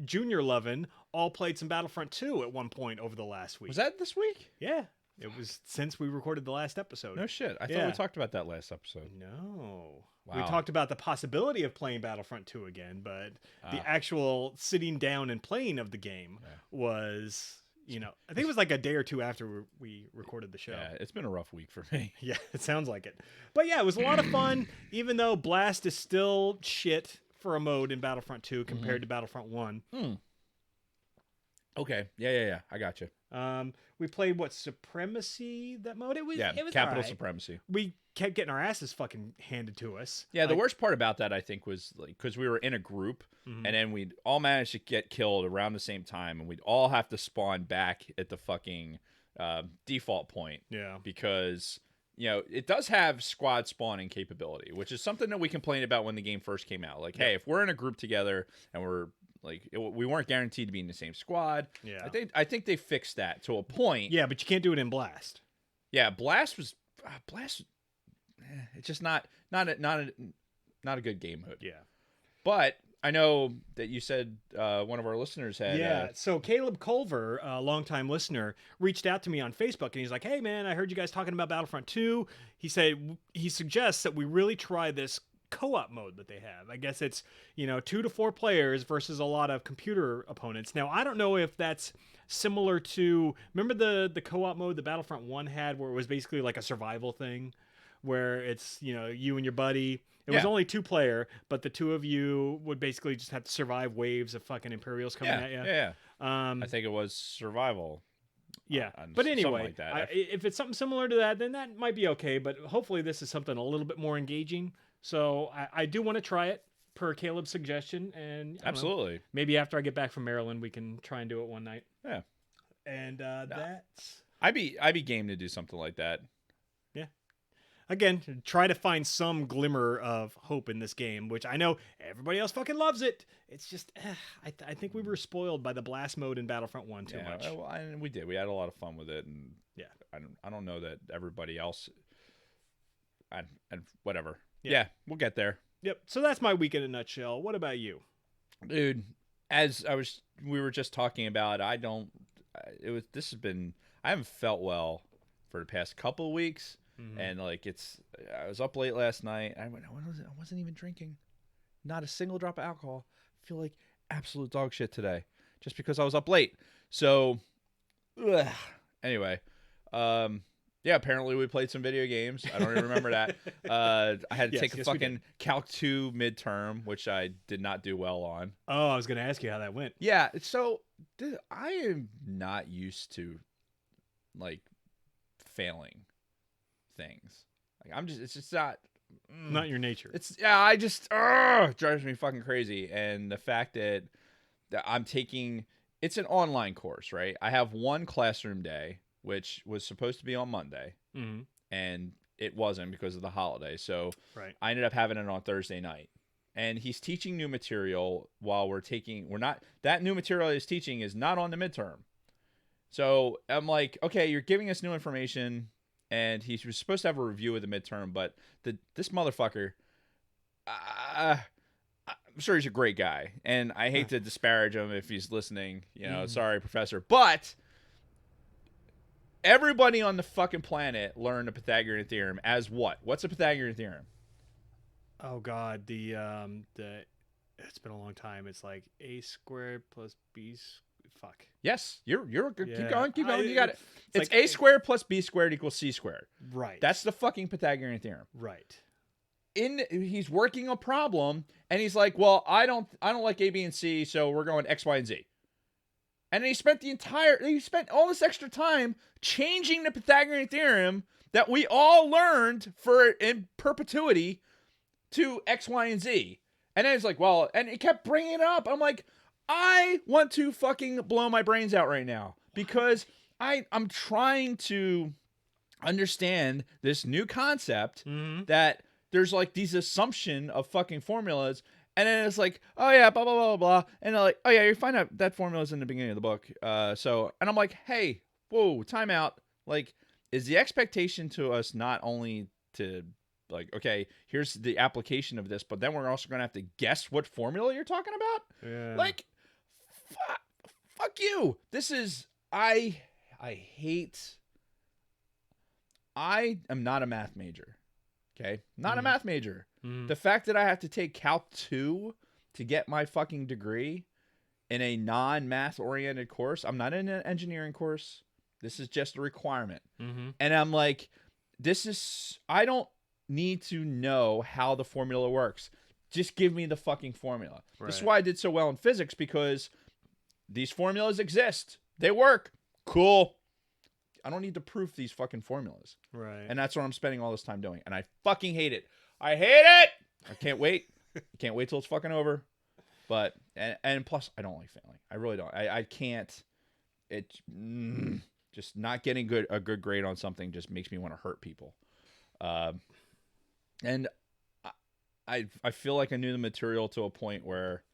[SPEAKER 1] Junior Lovin' all played some Battlefront 2 at one point over the last week.
[SPEAKER 2] Was that this week?
[SPEAKER 1] Yeah. It was since we recorded the last episode.
[SPEAKER 2] No shit. I thought
[SPEAKER 1] Yeah.
[SPEAKER 2] we talked about that last episode.
[SPEAKER 1] No.
[SPEAKER 2] Wow.
[SPEAKER 1] We talked about the possibility of playing Battlefront 2 again, but the
[SPEAKER 2] Ah.
[SPEAKER 1] actual sitting down and playing of the game was, I think it was like a day or two after we recorded the show.
[SPEAKER 2] Yeah, it's been a rough week for me.
[SPEAKER 1] Yeah, it sounds like it. But yeah, it was a lot of fun, even though Blast is still shit for a mode in Battlefront 2 compared to Battlefront 1.
[SPEAKER 2] Okay. Yeah. I got you.
[SPEAKER 1] We played Supremacy, that mode? It was
[SPEAKER 2] Capital
[SPEAKER 1] alright.
[SPEAKER 2] Supremacy.
[SPEAKER 1] We kept getting our asses fucking handed to us.
[SPEAKER 2] Yeah, the
[SPEAKER 1] Like,
[SPEAKER 2] worst part about that, I think, was like because we were in a group and then we'd all managed to get killed around the same time, and we'd all have to spawn back at the fucking default point
[SPEAKER 1] Yeah.
[SPEAKER 2] because it does have squad spawning capability, which is something that we complained about when the game first came out. Like, hey, if we're in a group together and we're like we weren't guaranteed to be in the same squad.
[SPEAKER 1] Yeah.
[SPEAKER 2] I think they fixed that to a point.
[SPEAKER 1] Yeah, but you can't do it in Blast.
[SPEAKER 2] Yeah, Blast. It's just not a good game mode.
[SPEAKER 1] Yeah.
[SPEAKER 2] But I know that you said one of our listeners had.
[SPEAKER 1] Yeah. So Caleb Culver, a longtime listener, reached out to me on Facebook and he's like, "Hey man, I heard you guys talking about Battlefront 2." He said he suggests that we really try this co-op mode that they have. I guess it's 2 to 4 players versus a lot of computer opponents. Now I don't know if that's similar to, remember the co-op mode that Battlefront 1 had, where it was basically like a survival thing, where it's you and your buddy. It was
[SPEAKER 2] Yeah.
[SPEAKER 1] only 2-player, but the two of you would basically just have to survive waves of fucking Imperials coming at you.
[SPEAKER 2] Yeah.
[SPEAKER 1] Um,
[SPEAKER 2] I think it was survival.
[SPEAKER 1] yeah.
[SPEAKER 2] and
[SPEAKER 1] But
[SPEAKER 2] something
[SPEAKER 1] anyway,
[SPEAKER 2] like that.
[SPEAKER 1] if it's something similar to that, then that might be okay. But hopefully this is something a little bit more engaging. So I do want to try it per Caleb's suggestion. And I don't know,
[SPEAKER 2] Absolutely.
[SPEAKER 1] maybe after I get back from Maryland, we can try and do it one night.
[SPEAKER 2] Yeah.
[SPEAKER 1] And that's...
[SPEAKER 2] I'd be game to do something like that.
[SPEAKER 1] Again, try to find some glimmer of hope in this game, which I know everybody else fucking loves it. It's just, I think we were spoiled by the blast mode in Battlefront 1 too much.
[SPEAKER 2] Well, and we did. We had a lot of fun with it, and
[SPEAKER 1] Yeah.
[SPEAKER 2] I don't know that everybody else. And whatever.
[SPEAKER 1] Yeah.
[SPEAKER 2] Yeah, we'll get there,
[SPEAKER 1] Yep. So that's my week in a nutshell. What about you?
[SPEAKER 2] dude. As we were just talking about. I haven't felt well for the past couple of weeks. And like I was up late last night. I wasn't even drinking, not a single drop of alcohol. I feel like absolute dog shit today, just because I was up late. So, anyway, yeah. Apparently, we played some video games. I don't even remember that. I had to take a
[SPEAKER 1] yes, we
[SPEAKER 2] fucking Calc 2 midterm, which I did not do well on.
[SPEAKER 1] Oh, I was going to ask you how that went.
[SPEAKER 2] Yeah. So, dude, I am not used to like failing things. Like it's just not
[SPEAKER 1] Not your nature.
[SPEAKER 2] I just drives me fucking crazy. And the fact that I'm taking, it's an online course, right? I have one classroom day, which was supposed to be on Monday, and it wasn't because of the holiday. So
[SPEAKER 1] Right.
[SPEAKER 2] I ended up having it on Thursday night. And he's teaching new material while that new material he's teaching is not on the midterm. So I'm like, okay, you're giving us new information. And he was supposed to have a review of the midterm, but this motherfucker, I'm sure he's a great guy, and I hate to disparage him if he's listening. Sorry, professor, but everybody on the fucking planet learned the Pythagorean theorem as what? What's a Pythagorean theorem?
[SPEAKER 1] Oh God, the it's been a long time. It's like a squared plus b. Fuck.
[SPEAKER 2] Yes, you're good.
[SPEAKER 1] Yeah.
[SPEAKER 2] Keep going. You got it. It's
[SPEAKER 1] like
[SPEAKER 2] a squared plus b squared equals c squared.
[SPEAKER 1] Right.
[SPEAKER 2] That's the fucking Pythagorean theorem.
[SPEAKER 1] right.
[SPEAKER 2] He's working a problem, and he's like, well, I don't like A, B, and C, so we're going X, Y, and Z. And then he spent all this extra time changing the Pythagorean theorem that we all learned in perpetuity to X, Y, and Z. And then it's like, well, and he kept bringing it up. I'm like, I want to fucking blow my brains out right now because I'm trying to understand this new concept that there's like these assumption of fucking formulas, And then it's like, oh yeah, blah blah blah blah, and they're like, oh yeah, you find out that formula's in the beginning of the book. And I'm like, hey, whoa, time out. Like, is the expectation to us not only to like, okay, here's the application of this, but then we're also gonna have to guess what formula you're talking about?
[SPEAKER 1] Yeah.
[SPEAKER 2] Like, fuck you. This is I hate. I am not a math major. Okay, not a math major. The fact that I have to take Calc 2 to get my fucking degree in a non-math oriented course. I'm not in an engineering course. This is just a requirement. And I'm like, I don't need to know how the formula works. Just give me the fucking formula. Right. This is why I did so well in physics, because these formulas exist. They work. Cool. I don't need to prove these fucking formulas.
[SPEAKER 1] Right.
[SPEAKER 2] And that's what I'm spending all this time doing. And I fucking hate it. I hate it. I can't wait. Can't wait till it's fucking over. But, and plus, I don't like failing. I really don't. I can't. Just not getting a good grade on something just makes me want to hurt people. And I feel like I knew the material to a point where,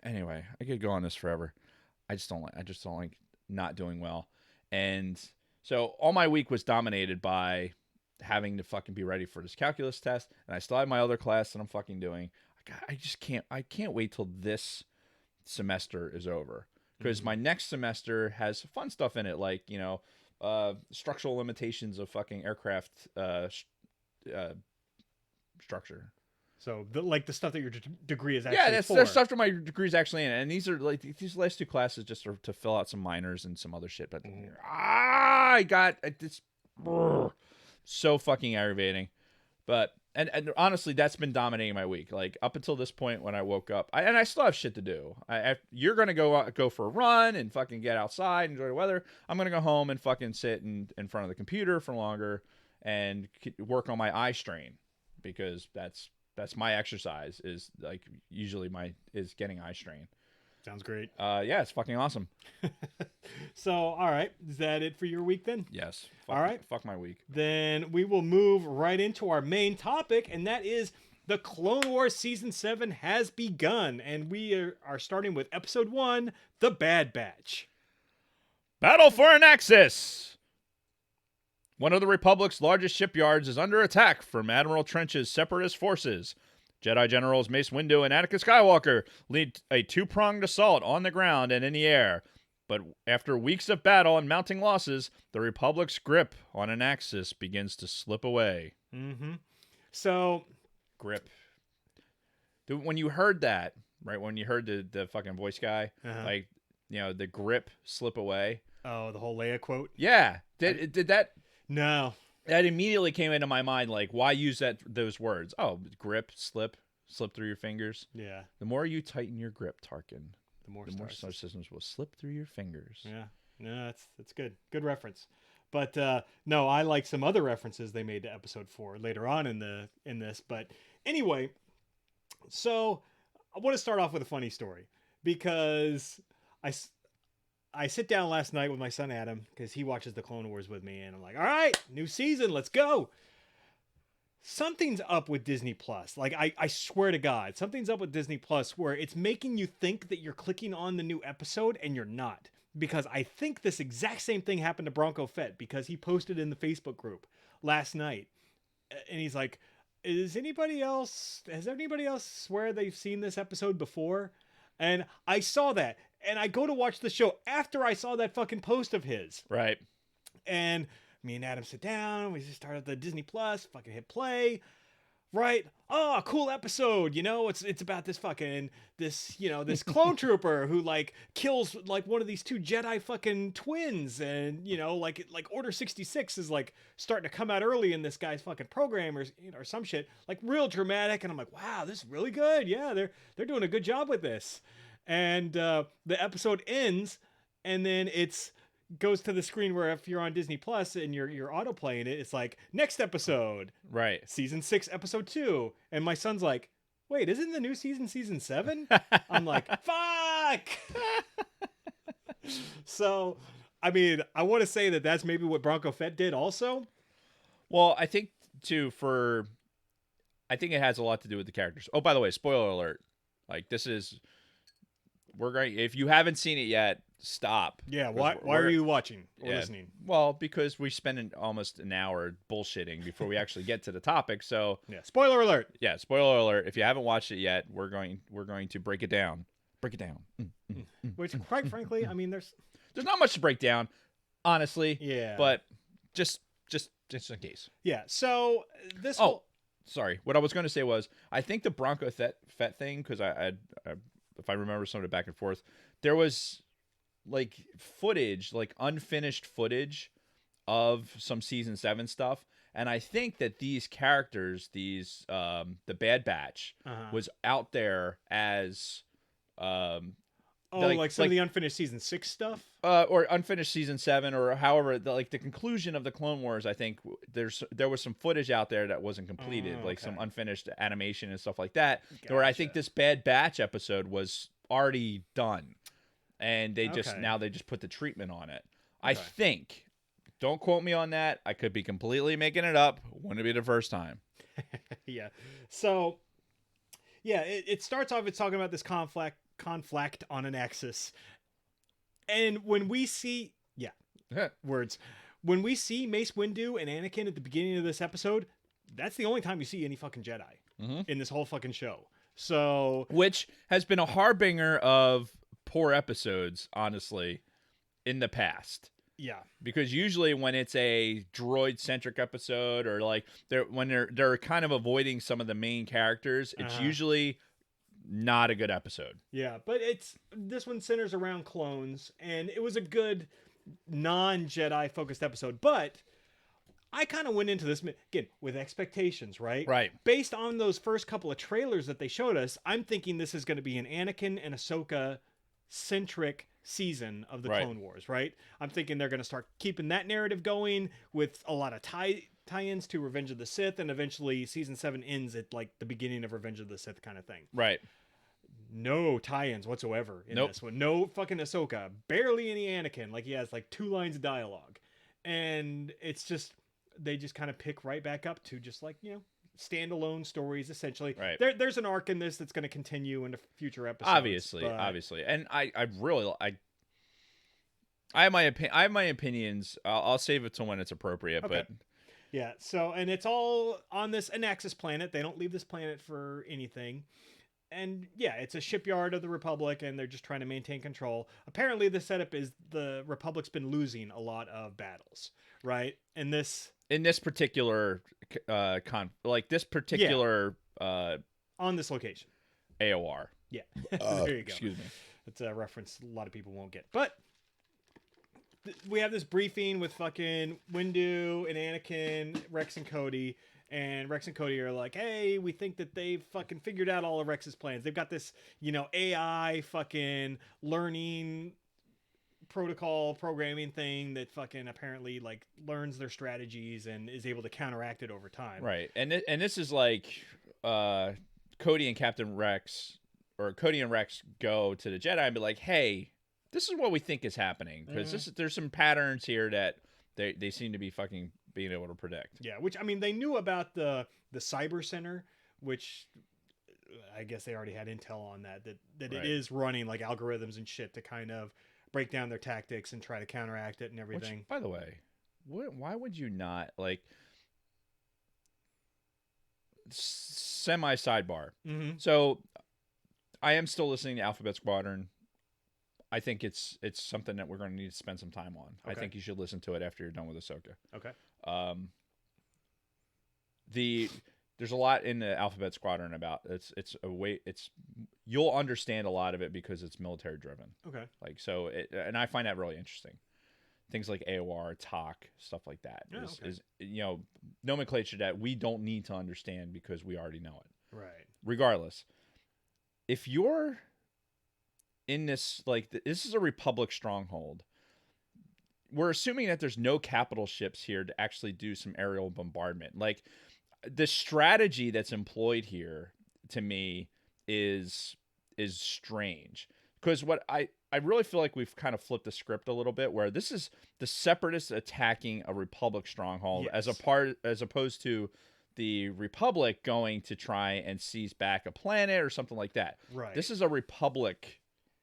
[SPEAKER 2] anyway, I could go on this forever. I just don't like not doing well. And so all my week was dominated by having to fucking be ready for this calculus test, and I still have my other class that I'm fucking doing. I can't wait till this semester is over, because my next semester has fun stuff in it, like, structural limitations of fucking aircraft structure.
[SPEAKER 1] So the stuff that your degree is actually
[SPEAKER 2] that's stuff that my degree is actually in, and these are like these last two classes just are to fill out some minors and some other shit. But I got it's so fucking aggravating. But and honestly, that's been dominating my week. Like, up until this point when I woke up, I still have shit to do. You're gonna go for a run and fucking get outside, enjoy the weather. I'm gonna go home and fucking sit in front of the computer for longer and work on my eye strain, because that's my exercise, is like usually is getting eye strain.
[SPEAKER 1] Sounds great.
[SPEAKER 2] Yeah, it's fucking awesome.
[SPEAKER 1] So, all right. Is that it for your week then?
[SPEAKER 2] Yes.
[SPEAKER 1] All right.
[SPEAKER 2] Fuck my week.
[SPEAKER 1] Then we will move right into our main topic, and that is the Clone Wars Season 7 has begun, and we are starting with Episode 1, The Bad Batch.
[SPEAKER 2] Battle for Anaxis! One of the Republic's largest shipyards is under attack from Admiral Trench's separatist forces. Jedi Generals Mace Windu and Anakin Skywalker lead a two-pronged assault on the ground and in the air. But after weeks of battle and mounting losses, the Republic's grip on Anaxis begins to slip away.
[SPEAKER 1] So...
[SPEAKER 2] Grip. When you heard that, right, when you heard the fucking voice guy, like, the grip slip away.
[SPEAKER 1] Oh, the whole Leia quote?
[SPEAKER 2] Yeah. Did that...
[SPEAKER 1] No.
[SPEAKER 2] That immediately came into my mind, like, why use those words? Oh, grip, slip through your fingers.
[SPEAKER 1] Yeah.
[SPEAKER 2] The more you tighten your grip, Tarkin, the more star systems will slip through your fingers.
[SPEAKER 1] Yeah. No, that's good. Good reference. But no, I like some other references they made to Episode 4 later on in this. But anyway, so I want to start off with a funny story, because I sit down last night with my son Adam, because he watches the Clone Wars with me, and I'm like, all right, new season, let's go. Something's up with Disney Plus. Like, I swear to God, something's up with Disney Plus where it's making you think that you're clicking on the new episode and you're not. Because I think this exact same thing happened to Bronco Fett, because he posted in the Facebook group last night. And he's like, has anybody else swear they've seen this episode before? And I saw that. And I go to watch the show after I saw that fucking post of his.
[SPEAKER 2] Right.
[SPEAKER 1] And me and Adam sit down. We just started the Disney Plus. Fucking hit play. Right. Oh, cool episode. It's about this this clone trooper who like kills like one of these two Jedi fucking twins, and like Order 66 is like starting to come out early in this guy's fucking program, or some shit, like real dramatic. And I'm like, wow, this is really good. Yeah, they're doing a good job with this. And the episode ends, and then goes to the screen where, if you're on Disney Plus and you're autoplaying it, it's like, next episode,
[SPEAKER 2] right,
[SPEAKER 1] season 6, episode 2, and my son's like, wait, isn't the new season 7? I'm like, fuck. So, I mean, I want to say that that's maybe what Bronco Fett did also.
[SPEAKER 2] Well, I think too, I think it has a lot to do with the characters. Oh, by the way, spoiler alert. Like this is we're going if you haven't seen it yet, stop.
[SPEAKER 1] Yeah,
[SPEAKER 2] 'Cause
[SPEAKER 1] why are you watching or
[SPEAKER 2] yeah.
[SPEAKER 1] listening?
[SPEAKER 2] Well, because we spend almost an hour bullshitting before we actually get to the topic. So,
[SPEAKER 1] Yeah, spoiler alert.
[SPEAKER 2] yeah, spoiler alert. If you haven't watched it yet, we're going to break it down. Break it down.
[SPEAKER 1] Which, quite frankly, I mean, there's
[SPEAKER 2] There's not much to break down, honestly.
[SPEAKER 1] yeah,
[SPEAKER 2] But just in case.
[SPEAKER 1] yeah. So this
[SPEAKER 2] Oh,
[SPEAKER 1] whole
[SPEAKER 2] sorry. What I was going to say was, I think the Bronco Fett thing, because I if I remember some of it back and forth, there was like footage, like unfinished footage of some season 7 stuff, and I think that these characters, the Bad Batch, was out there as
[SPEAKER 1] like some of the unfinished season 6 stuff.
[SPEAKER 2] or unfinished season 7, or however, the conclusion of the Clone Wars. I think there was some footage out there that wasn't completed, like some unfinished animation and stuff like that. Where I think this Bad Batch episode was already done, and they just put the treatment on it. I think. Don't quote me on that. I could be completely making it up. Wouldn't be the first time.
[SPEAKER 1] Yeah. So, yeah, it starts off. It's talking about this conflict on an axis, and when we see, words, when we see Mace Windu and Anakin at the beginning of this episode, that's the only time you see any fucking Jedi in this whole fucking show. So,
[SPEAKER 2] which has been a harbinger of poor episodes, honestly, in the past.
[SPEAKER 1] Yeah,
[SPEAKER 2] because usually when it's a droid-centric episode, or like they're kind of avoiding some of the main characters, it's usually not a good episode.
[SPEAKER 1] Yeah, but this one centers around clones, and it was a good non-Jedi focused episode. But I kind of went into this again with expectations, right?
[SPEAKER 2] Right.
[SPEAKER 1] Based on those first couple of trailers that they showed us, I'm thinking this is going to be an Anakin and Ahsoka centric season of the Clone Wars, right? I'm thinking they're going to start keeping that narrative going with a lot of tie-ins to Revenge of the Sith, and eventually season 7 ends at like the beginning of Revenge of the Sith kind of thing.
[SPEAKER 2] Right.
[SPEAKER 1] No tie-ins whatsoever in this one. No fucking Ahsoka. Barely any Anakin. Like he has like 2 lines of dialogue. And it's just, they just kind of pick right back up to just like, standalone stories essentially.
[SPEAKER 2] Right.
[SPEAKER 1] There's an arc in this that's going to continue into future episodes.
[SPEAKER 2] Obviously. And I have my opinions. I'll save it to when it's appropriate,
[SPEAKER 1] okay.
[SPEAKER 2] But
[SPEAKER 1] yeah, so and it's all on this Anaxis planet. They don't leave this planet for anything. And yeah, it's a shipyard of the Republic, and they're just trying to maintain control. Apparently the setup is the Republic's been losing a lot of battles, right? In this
[SPEAKER 2] particular
[SPEAKER 1] on this location.
[SPEAKER 2] AOR.
[SPEAKER 1] Yeah. There you go.
[SPEAKER 2] Excuse me.
[SPEAKER 1] It's a reference a lot of people won't get. But we have this briefing with fucking Windu and Anakin, Rex and Cody. And Rex and Cody are like, hey, we think that they've fucking figured out all of Rex's plans. They've got this, AI fucking learning protocol programming thing that fucking apparently like learns their strategies and is able to counteract it over time.
[SPEAKER 2] Right. And this is like Cody and Captain Rex, or Cody and Rex go to the Jedi and be like, hey, this is what we think is happening. Because there's some patterns here that they seem to be fucking being able to predict.
[SPEAKER 1] Yeah, which, I mean, they knew about the Cyber Center, which I guess they already had intel on that right. It is running like algorithms and shit to kind of break down their tactics and try to counteract it and everything.
[SPEAKER 2] Which, by the way, why would you not, like, semi sidebar?
[SPEAKER 1] Mm-hmm.
[SPEAKER 2] So I am still listening to Alphabet Squadron. I think it's something that we're going to need to spend some time on. Okay. I think you should listen to it after you're done with Ahsoka.
[SPEAKER 1] Okay.
[SPEAKER 2] There's a lot in the Alphabet Squadron about you'll understand a lot of it because it's military driven.
[SPEAKER 1] Okay.
[SPEAKER 2] Like, so and I find that really interesting. Things like AOR, TOC, stuff like that is nomenclature that we don't need to understand because we already know it.
[SPEAKER 1] Right.
[SPEAKER 2] Regardless, if you're in this, like, this is a Republic stronghold. We're assuming that there's no capital ships here to actually do some aerial bombardment. Like, the strategy that's employed here, to me, is strange. Because what I really feel like we've kind of flipped the script a little bit, where this is the Separatists attacking a Republic stronghold,
[SPEAKER 1] yes.
[SPEAKER 2] as opposed to the Republic going to try and seize back a planet or something like that.
[SPEAKER 1] Right.
[SPEAKER 2] This is a Republic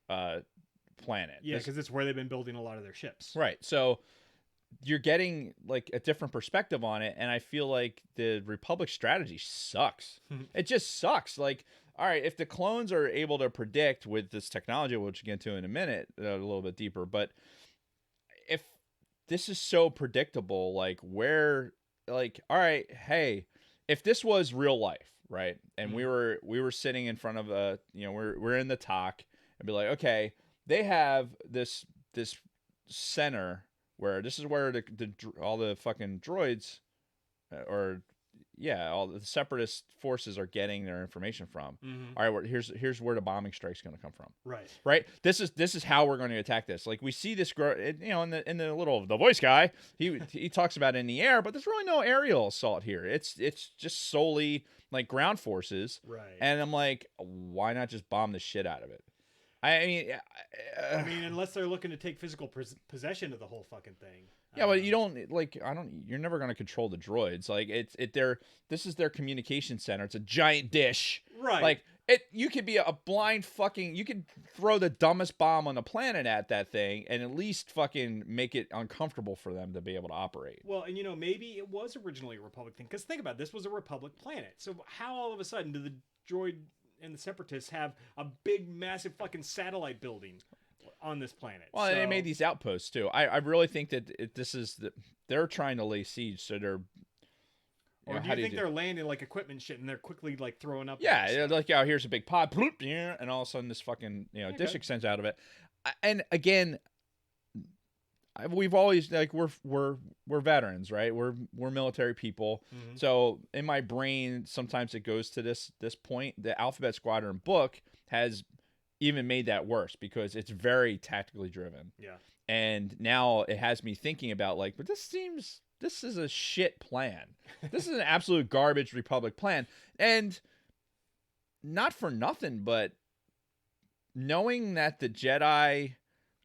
[SPEAKER 2] planet.
[SPEAKER 1] Yeah, because it's where they've been building a lot of their ships.
[SPEAKER 2] Right. So you're getting like a different perspective on it, and I feel like the Republic strategy sucks. It just sucks. Like, all right, if the clones are able to predict with this technology, which we'll get to in a minute, a little bit deeper, but if this is so predictable, like where, like, all right, hey, if this was real life, right, and we were sitting in front of a, we're in the talk and be like, okay, they have this center where this is where all the fucking droids, all the separatist forces are getting their information from. All right, here's where the bombing strike's going to come from. Right. This is how we're going to attack this. Like we see this, in the little the voice guy, he talks about it in the air, but there's really no aerial assault here. It's just solely like ground forces.
[SPEAKER 1] Right.
[SPEAKER 2] And I'm like, why not just bomb the shit out of it? I mean,
[SPEAKER 1] unless they're looking to take physical possession of the whole fucking thing.
[SPEAKER 2] Yeah, but you don't you're never going to control the droids. Like this is their communication center. It's a giant dish.
[SPEAKER 1] Right.
[SPEAKER 2] Like you could be a blind fucking, you could throw the dumbest bomb on the planet at that thing and at least fucking make it uncomfortable for them to be able to operate.
[SPEAKER 1] Well, and maybe it was originally a Republic thing. Because think about it, this was a Republic planet. So how all of a sudden did the droid and the Separatists have a big, massive fucking satellite building on this planet?
[SPEAKER 2] Well, and they made these outposts too. I really think that they're trying to lay siege, so they're.
[SPEAKER 1] Or do you think they're landing like equipment shit and they're quickly like throwing up?
[SPEAKER 2] Yeah, like here's a big pod, bloop, and all of a sudden this fucking dish extends out of it. And again, we've always like we're veterans, right? We're military people. So in my brain, sometimes it goes to this point. The Alphabet Squadron book has even made that worse because it's very tactically driven.
[SPEAKER 1] Yeah.
[SPEAKER 2] And now it has me thinking about like, but this is a shit plan. This is an absolute garbage Republic plan. And not for nothing, but knowing that the Jedi,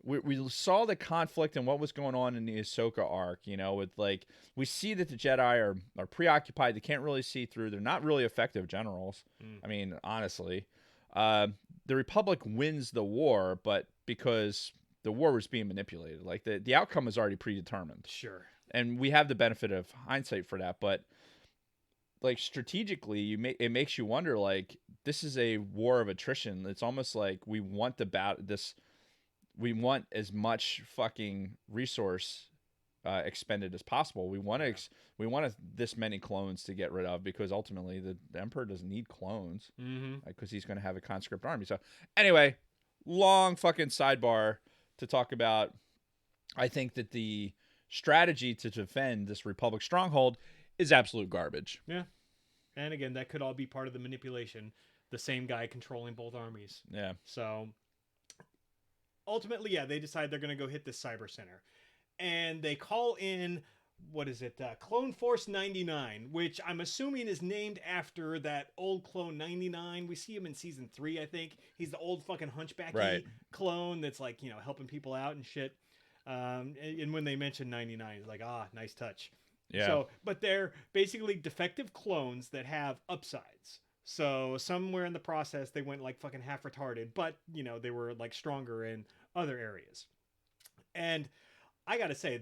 [SPEAKER 2] we saw the conflict and what was going on in the Ahsoka arc, with like, we see that the Jedi are preoccupied. They can't really see through. They're not really effective generals. I mean, honestly, the Republic wins the war, but because the war was being manipulated, like the outcome was already predetermined.
[SPEAKER 1] Sure. And
[SPEAKER 2] we have the benefit of hindsight for that, but like strategically, it makes you wonder. Like this is a war of attrition. It's almost like we want we want as much fucking resource expended as possible. We want this many clones to get rid of because ultimately the Emperor doesn't need clones because he's going to have a conscript army. So anyway, long fucking sidebar to talk about. I think that the strategy to defend this Republic stronghold is absolute garbage.
[SPEAKER 1] Yeah. And again, that could all be part of the manipulation. The same guy controlling both armies.
[SPEAKER 2] Yeah.
[SPEAKER 1] So ultimately, yeah, they decide they're going to go hit this cyber center. And they call in, what is it? Clone Force 99, which I'm assuming is named after that old clone 99. We see him in season 3, I think. He's the old fucking hunchbacky clone that's like, helping people out and shit. And when they mention 99, it's like, nice touch.
[SPEAKER 2] Yeah.
[SPEAKER 1] So, but they're basically defective clones that have upsides. So somewhere in the process, they went like fucking half retarded, but they were like stronger in other areas. And I gotta say,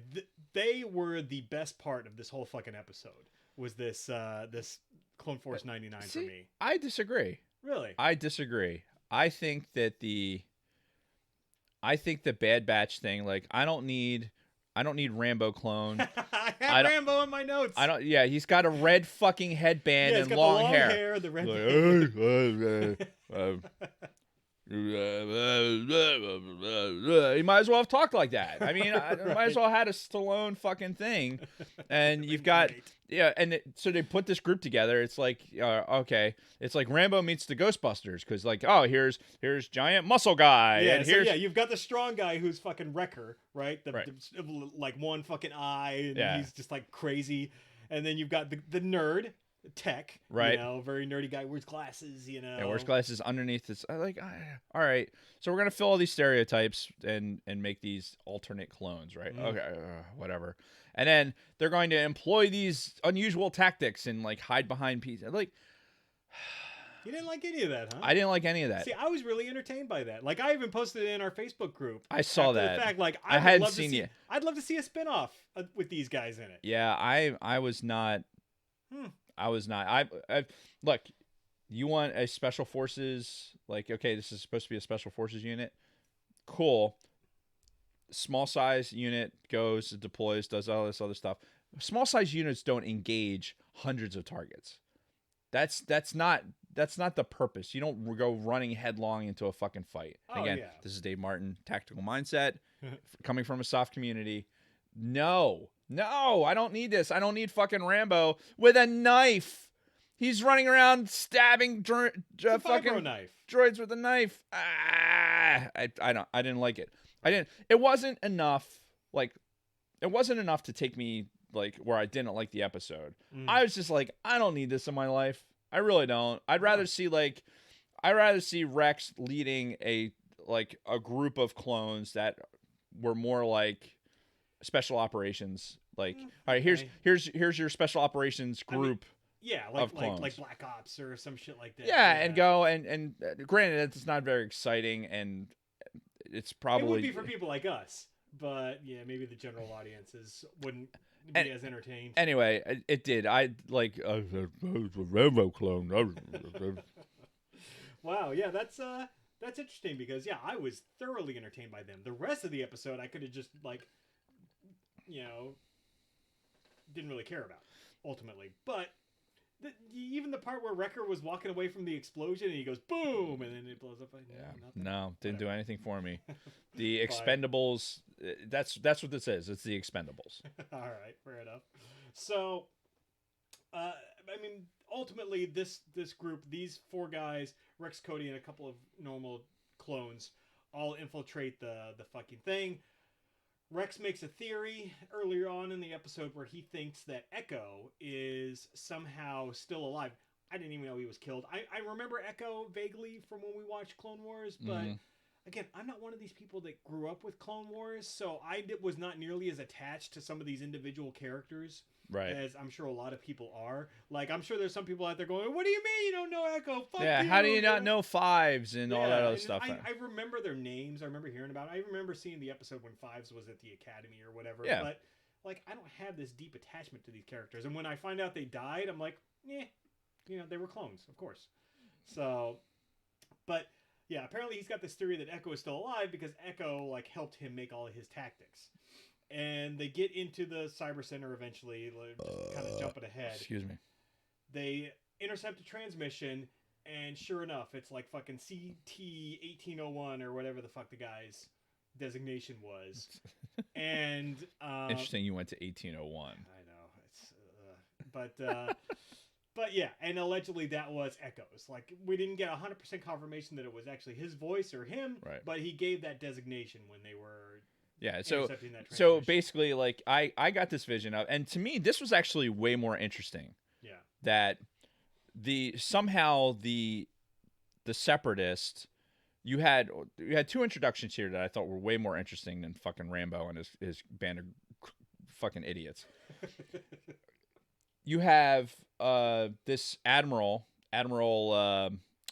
[SPEAKER 1] they were the best part of this whole fucking episode. Was this Clone Force 99 for me?
[SPEAKER 2] I disagree.
[SPEAKER 1] Really?
[SPEAKER 2] I disagree. I think the Bad Batch thing, like I don't need Rambo clone.
[SPEAKER 1] I have Rambo in my notes.
[SPEAKER 2] Yeah, he's got a red fucking headband and long hair.
[SPEAKER 1] The red
[SPEAKER 2] He might as well have talked like that. I mean, I might as well have had a Stallone fucking thing. And you've got so they put this group together. It's like okay, it's like Rambo meets the Ghostbusters because like here's giant muscle guy.
[SPEAKER 1] Yeah,
[SPEAKER 2] and
[SPEAKER 1] so you've got the strong guy who's fucking Wrecker, right? The like one fucking eye, and he's just like crazy. And then you've got the nerd tech,
[SPEAKER 2] Right.
[SPEAKER 1] very nerdy guy, wears glasses,
[SPEAKER 2] And wears glasses underneath this. All right. So we're gonna fill all these stereotypes and make these alternate clones, right?
[SPEAKER 1] Mm.
[SPEAKER 2] Okay, whatever. And then they're going to employ these unusual tactics and like hide behind pieces. Like,
[SPEAKER 1] You didn't like any of that, huh?
[SPEAKER 2] I didn't like any of that.
[SPEAKER 1] See, I was really entertained by that. Like, I even posted it in our Facebook group.
[SPEAKER 2] I saw
[SPEAKER 1] after
[SPEAKER 2] that.
[SPEAKER 1] The fact, like,
[SPEAKER 2] I
[SPEAKER 1] would
[SPEAKER 2] hadn't
[SPEAKER 1] love to
[SPEAKER 2] seen
[SPEAKER 1] see,
[SPEAKER 2] it.
[SPEAKER 1] I'd love to see a spinoff with these guys in it.
[SPEAKER 2] Yeah, I was not. I was not. I look. You want a special forces, like, okay, this is supposed to be a special forces unit. Cool. Small size unit goes, deploys, does all this other stuff. Small size units don't engage hundreds of targets. That's not the purpose. You don't go running headlong into a fucking fight.
[SPEAKER 1] Oh,
[SPEAKER 2] Again,
[SPEAKER 1] yeah.
[SPEAKER 2] this is Dave Martin, tactical mindset, coming from a soft community. No, I don't need this. I don't need fucking Rambo with a knife. He's running around stabbing fucking
[SPEAKER 1] knife.
[SPEAKER 2] droids with a knife. I didn't like it. It wasn't enough. Like, it wasn't enough to take me like where I didn't like the episode. I was just like, I don't need this in my life. I really don't. I'd rather see Rex leading a group of clones that were more like special operations. Like, all right, here's your special operations group.
[SPEAKER 1] Yeah,
[SPEAKER 2] of clones.
[SPEAKER 1] like Black Ops or some shit like that.
[SPEAKER 2] Yeah, and go and granted, it's not very exciting, and it's probably
[SPEAKER 1] it would be for people like us, but yeah, maybe the general audiences wouldn't be as entertained.
[SPEAKER 2] Anyway, it did. I like a Rambo clone.
[SPEAKER 1] Wow, yeah, that's interesting because yeah, I was thoroughly entertained by them. The rest of the episode, I could have just didn't really care about ultimately, but. Even the part where Wrecker was walking away from the explosion and he goes boom and then it blows up.
[SPEAKER 2] No, didn't do anything for me. The Expendables. That's what this is. It's the Expendables.
[SPEAKER 1] All right, fair enough. So, I mean, ultimately, this group, these four guys, Rex, Cody, and a couple of normal clones, all infiltrate the fucking thing. Rex makes a theory earlier on in the episode where he thinks that Echo is somehow still alive. I didn't even know he was killed. I remember Echo vaguely from when we watched Clone Wars, but again, I'm not one of these people that grew up with Clone Wars, so I was not nearly as attached to some of these individual characters.
[SPEAKER 2] Right.
[SPEAKER 1] As I'm sure a lot of people are. Like, I'm sure there's some people out there going, what do you mean you don't know Echo? Fuck you.
[SPEAKER 2] How do you not know Fives and all that other stuff?
[SPEAKER 1] I remember their names. I remember hearing about it. I remember seeing the episode when Fives was at the academy or whatever.
[SPEAKER 2] Yeah.
[SPEAKER 1] But, like, I don't have this deep attachment to these characters. And when I find out they died, I'm like, they were clones, of course. So, but, yeah, apparently he's got this theory that Echo is still alive because Echo, like, helped him make all of his tactics. And they get into the cyber center eventually, kind of jumping ahead.
[SPEAKER 2] Excuse me.
[SPEAKER 1] They intercept a transmission, and sure enough, it's like fucking CT-1801 or whatever the fuck the guy's designation was. And
[SPEAKER 2] interesting, you went to 1801.
[SPEAKER 1] I know, but yeah, and allegedly that was Echo's. Like, we didn't get 100% confirmation that it was actually his voice or him,
[SPEAKER 2] right.
[SPEAKER 1] But he gave that designation when they were.
[SPEAKER 2] Yeah, so basically, like, I got this vision of, and to me, this was actually way more interesting.
[SPEAKER 1] Yeah.
[SPEAKER 2] That somehow the separatist, you had two introductions here that I thought were way more interesting than fucking Rambo and his band of fucking idiots. You have this Admiral,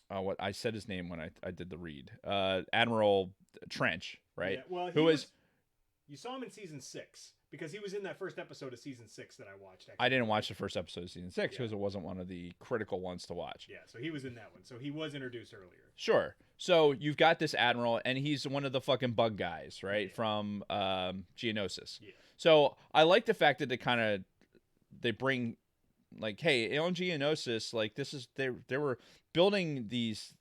[SPEAKER 2] what I said his name when I did the read, Admiral Trench, right?
[SPEAKER 1] Yeah, well,
[SPEAKER 2] who was.
[SPEAKER 1] You saw him in season 6 because he was in that first episode of season 6 that I watched. Actually.
[SPEAKER 2] I didn't watch the first episode of season 6 because it wasn't one of the critical ones to watch.
[SPEAKER 1] Yeah, so he was in that one. So he was introduced earlier.
[SPEAKER 2] Sure. So you've got this Admiral, and he's one of the fucking bug guys, right, from Geonosis. Yeah. So I like the fact that they bring, like, hey, on Geonosis, like, this is they were building these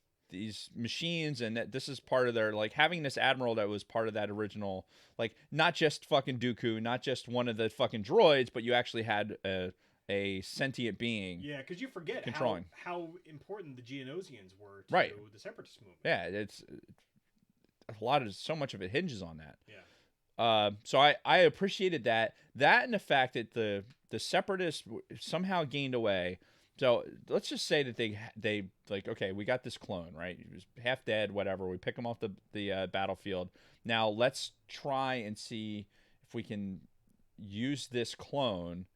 [SPEAKER 2] machines, and that this is part of their, like, having this Admiral that was part of that original, like, not just fucking Dooku, not just one of the fucking droids, but you actually had a sentient being.
[SPEAKER 1] Yeah, because you forget
[SPEAKER 2] controlling
[SPEAKER 1] how important the Geonosians were to the Separatist movement.
[SPEAKER 2] Yeah, it's so much of it hinges on that.
[SPEAKER 1] Yeah.
[SPEAKER 2] So I appreciated that and the fact that the Separatists somehow gained away So let's just say that they like, okay, we got this clone, right? He was half dead, whatever. We pick him off the battlefield. Now let's try and see if we can use this clone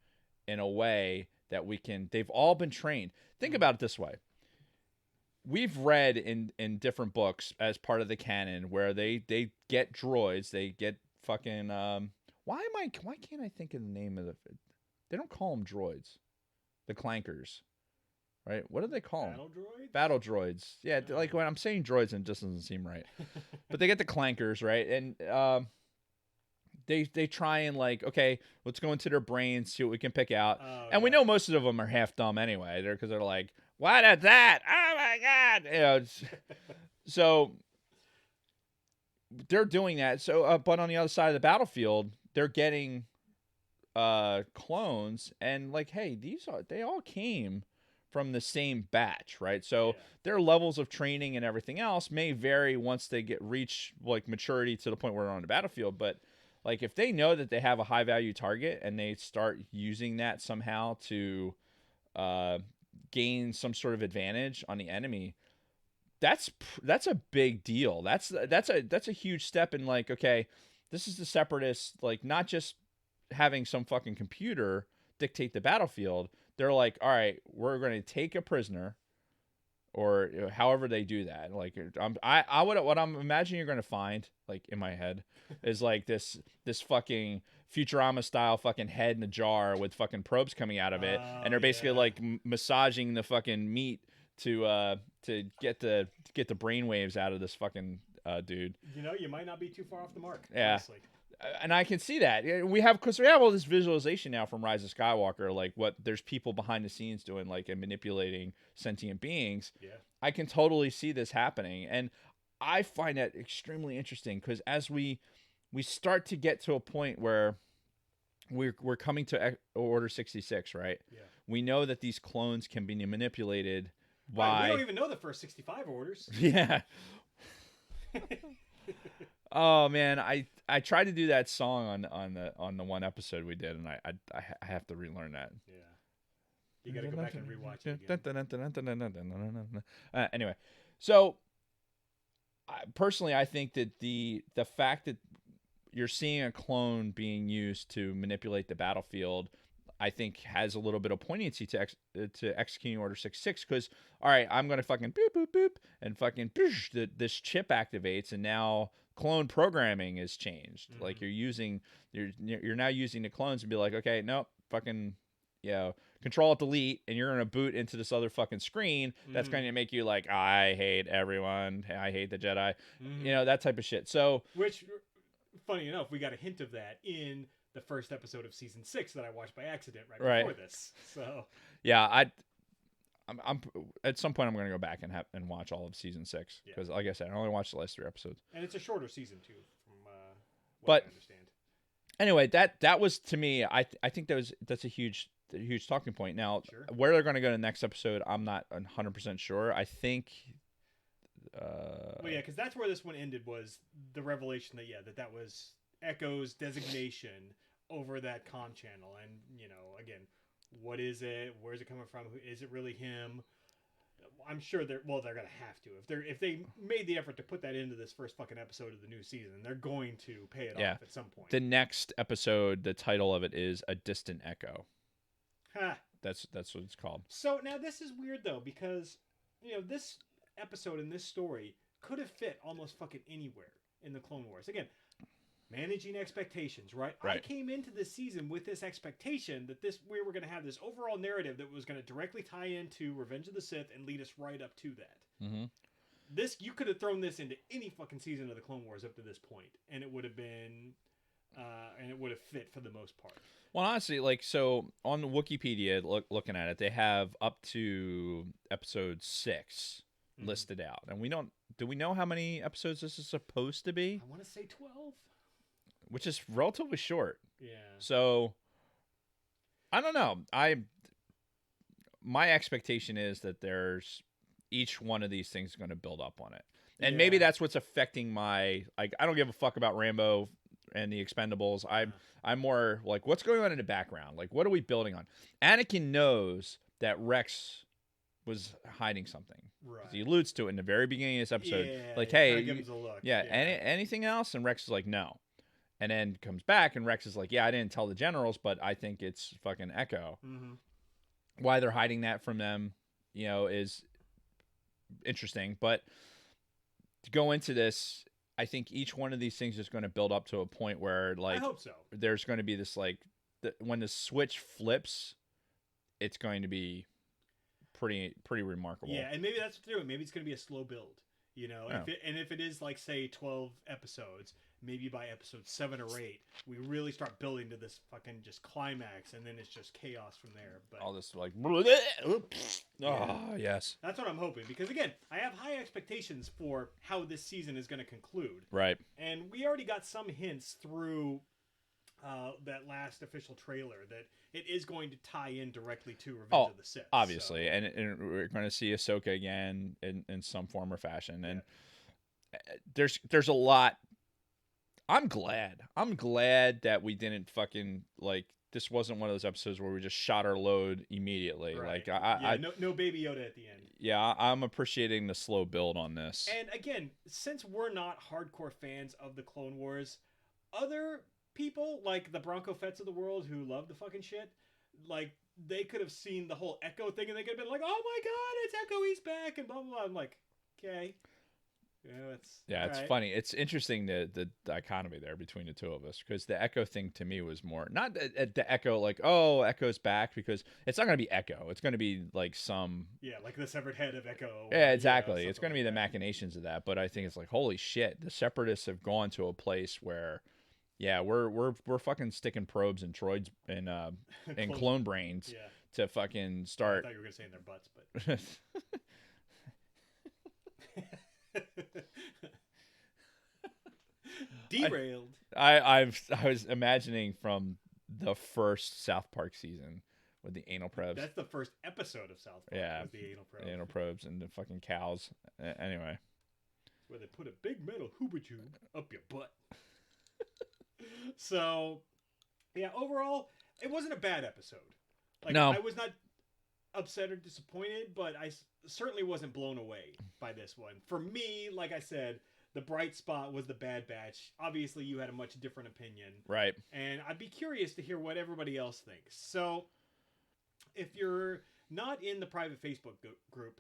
[SPEAKER 2] in a way that we can. They've all been trained. Think about it this way. We've read in different books as part of the canon where they get droids, they get fucking why can't I think of the name of the? They don't call them droids, the clankers, right? What do they call them?
[SPEAKER 1] Battle droids.
[SPEAKER 2] Battle droids. Yeah, like when I'm saying droids, it just doesn't seem right. But they get the clankers, right? And they try and like, okay, let's go into their brains, see what we can pick out.
[SPEAKER 1] Oh,
[SPEAKER 2] And we
[SPEAKER 1] yeah.
[SPEAKER 2] know most of them are half dumb anyway. Because they're like, what is that? Oh my god! You know, so they're doing that. So, but on the other side of the battlefield, they're getting clones, and like, hey, they all came from the same batch, right? So
[SPEAKER 1] Yeah.
[SPEAKER 2] their levels of training and everything else may vary once they reach like maturity to the point where they're on the battlefield. But like, if they know that they have a high value target and they start using that somehow to gain some sort of advantage on the enemy, that's a big deal. That's a huge step in like, okay, this is the separatists, like not just having some fucking computer dictate the battlefield. They're like, all right, we're going to take a prisoner, or however they do that. Like, what I'm imagining you're going to find, like in my head, is like this fucking Futurama style fucking head in a jar with fucking probes coming out of it, and they're basically
[SPEAKER 1] yeah.
[SPEAKER 2] like massaging the fucking meat to get the brainwaves out of this fucking dude.
[SPEAKER 1] You know, you might not be too far off the mark.
[SPEAKER 2] Yeah.
[SPEAKER 1] Honestly.
[SPEAKER 2] And I can see that because we have all this visualization now from Rise of Skywalker, like what there's people behind the scenes doing, like, and manipulating sentient beings.
[SPEAKER 1] Yeah.
[SPEAKER 2] I can totally see this happening, and I find that extremely interesting because as we start to get to a point where we're coming to Order 66, right?
[SPEAKER 1] Yeah.
[SPEAKER 2] We know that these clones can be manipulated
[SPEAKER 1] Right,
[SPEAKER 2] by.
[SPEAKER 1] we don't even know the first 65 orders.
[SPEAKER 2] Yeah. Oh man, I tried to do that song on the one episode we did, and I have to relearn that.
[SPEAKER 1] Yeah. You got to go back and rewatch it again.
[SPEAKER 2] Anyway, so personally, I think that the fact that you're seeing a clone being used to manipulate the battlefield, I think has a little bit of poignancy to executing Order 66, because all right, I'm gonna fucking boop boop boop and fucking this chip activates, and now clone programming is changed.
[SPEAKER 1] Mhm.
[SPEAKER 2] Like you're now using the clones and be like, okay, nope, fucking Control Alt Delete, and you're gonna boot into this other fucking screen that's
[SPEAKER 1] Mhm.
[SPEAKER 2] going to make you like, I hate everyone, I hate the Jedi,
[SPEAKER 1] Mhm.
[SPEAKER 2] that type of shit. So
[SPEAKER 1] Which, funny enough, we got a hint of that in the first episode of season 6 that I watched by accident right before this. So
[SPEAKER 2] yeah, I'm at some point I'm going to go back and watch all of season 6 because, like I said, I only watched the last 3 episodes.
[SPEAKER 1] And it's a shorter season too, from what
[SPEAKER 2] But
[SPEAKER 1] I understand.
[SPEAKER 2] Anyway, that was, to me, I think that's a huge talking point. Now,
[SPEAKER 1] Sure.
[SPEAKER 2] where they're going to go to the next episode, I'm not 100% sure. I think.
[SPEAKER 1] Well, yeah, because that's where this one ended, was the revelation that that was Echo's designation over that comm channel, and again, what is it? Where's it coming from? Is it really him? I'm sure they're gonna have to, if they made the effort to put that into this first fucking episode of the new season, they're going to pay it off at some point.
[SPEAKER 2] The next episode, the title of it is A Distant Echo.
[SPEAKER 1] Ha.
[SPEAKER 2] That's what it's called.
[SPEAKER 1] So now this is weird though, because this episode in this story could have fit almost fucking anywhere in the Clone Wars. Again, managing expectations, right? I came into this season with this expectation that we were going to have this overall narrative that was going to directly tie into Revenge of the Sith and lead us right up to that.
[SPEAKER 2] Mm-hmm.
[SPEAKER 1] You could have thrown this into any fucking season of the Clone Wars up to this point, and it would have been, and it would have fit for the most part.
[SPEAKER 2] Well, honestly, like, so on the Wikipedia, looking at it, they have up to episode 6 listed out, and do we know how many episodes this is supposed to be?
[SPEAKER 1] I want to say 12.
[SPEAKER 2] Which is relatively short.
[SPEAKER 1] Yeah.
[SPEAKER 2] So I don't know. My expectation is that there's each one of these things going to build up on it. And maybe that's what's affecting my, like, I don't give a fuck about Rambo and the Expendables. I'm more like, what's going on in the background? Like, what are we building on? Anakin knows that Rex was hiding something. 'Cause
[SPEAKER 1] Right.
[SPEAKER 2] he alludes to it in the very beginning of this episode.
[SPEAKER 1] Yeah,
[SPEAKER 2] Like,
[SPEAKER 1] kinda
[SPEAKER 2] hey,
[SPEAKER 1] give us a look.
[SPEAKER 2] anything else? And Rex is like, no. And then comes back, and Rex is like, yeah, I didn't tell the generals, but I think it's fucking Echo.
[SPEAKER 1] Mm-hmm.
[SPEAKER 2] Why they're hiding that from them, is interesting. But to go into this, I think each one of these things is going to build up to a point where, like,
[SPEAKER 1] I hope so.
[SPEAKER 2] there's going to be this, like, when the switch flips, it's going to be pretty remarkable.
[SPEAKER 1] Yeah, and maybe that's what they're doing. Maybe it's going to be a slow build.
[SPEAKER 2] Yeah.
[SPEAKER 1] If it is like say 12 episodes, maybe by episode 7 or 8, we really start building to this fucking just climax, and then it's just chaos from there. But
[SPEAKER 2] All this, like, yes.
[SPEAKER 1] that's what I'm hoping, because again, I have high expectations for how this season is going to conclude,
[SPEAKER 2] Right.
[SPEAKER 1] and we already got some hints through that last official trailer that it is going to tie in directly to Revenge of the Sith.
[SPEAKER 2] Obviously,
[SPEAKER 1] so.
[SPEAKER 2] and we're going to see Ahsoka again in some form or fashion, and there's a lot. I'm glad that we didn't fucking, like, this wasn't one of those episodes where we just shot our load immediately.
[SPEAKER 1] Right.
[SPEAKER 2] Like
[SPEAKER 1] no Baby Yoda at the end.
[SPEAKER 2] Yeah, I'm appreciating the slow build on this.
[SPEAKER 1] And again, since we're not hardcore fans of the Clone Wars, other people like the Bronco Fetts of the world who love the fucking shit, like, they could have seen the whole Echo thing and they could have been like, "Oh my god, it's Echo, he's back," and blah blah blah. I'm like, okay. It's
[SPEAKER 2] right. Funny. It's interesting the dichotomy there between the two of us, because the Echo thing to me was more not the Echo, like, oh, Echo's back, because it's not going to be Echo. It's going to be like some
[SPEAKER 1] like the severed head of Echo.
[SPEAKER 2] Yeah, exactly. It's going to be
[SPEAKER 1] like
[SPEAKER 2] the machinations of that. But I think it's like, holy shit, the Separatists have gone to a place where, yeah, we're fucking sticking probes and droids and clone brains to fucking start.
[SPEAKER 1] I thought you were going to say in their butts, but. Derailed.
[SPEAKER 2] I was imagining from the first South Park season with the anal probes.
[SPEAKER 1] That's the first episode of South Park.
[SPEAKER 2] Yeah,
[SPEAKER 1] with the
[SPEAKER 2] anal probes and the fucking cows. Anyway,
[SPEAKER 1] where they put a big metal hooba tube up your butt. So, yeah, overall, it wasn't a bad episode. Like,
[SPEAKER 2] no,
[SPEAKER 1] I was not upset or disappointed, but I certainly wasn't blown away by this one. For me, like I said, the bright spot was the Bad Batch. Obviously, you had a much different opinion.
[SPEAKER 2] Right.
[SPEAKER 1] And I'd be curious to hear what everybody else thinks. So, if you're not in the private Facebook group,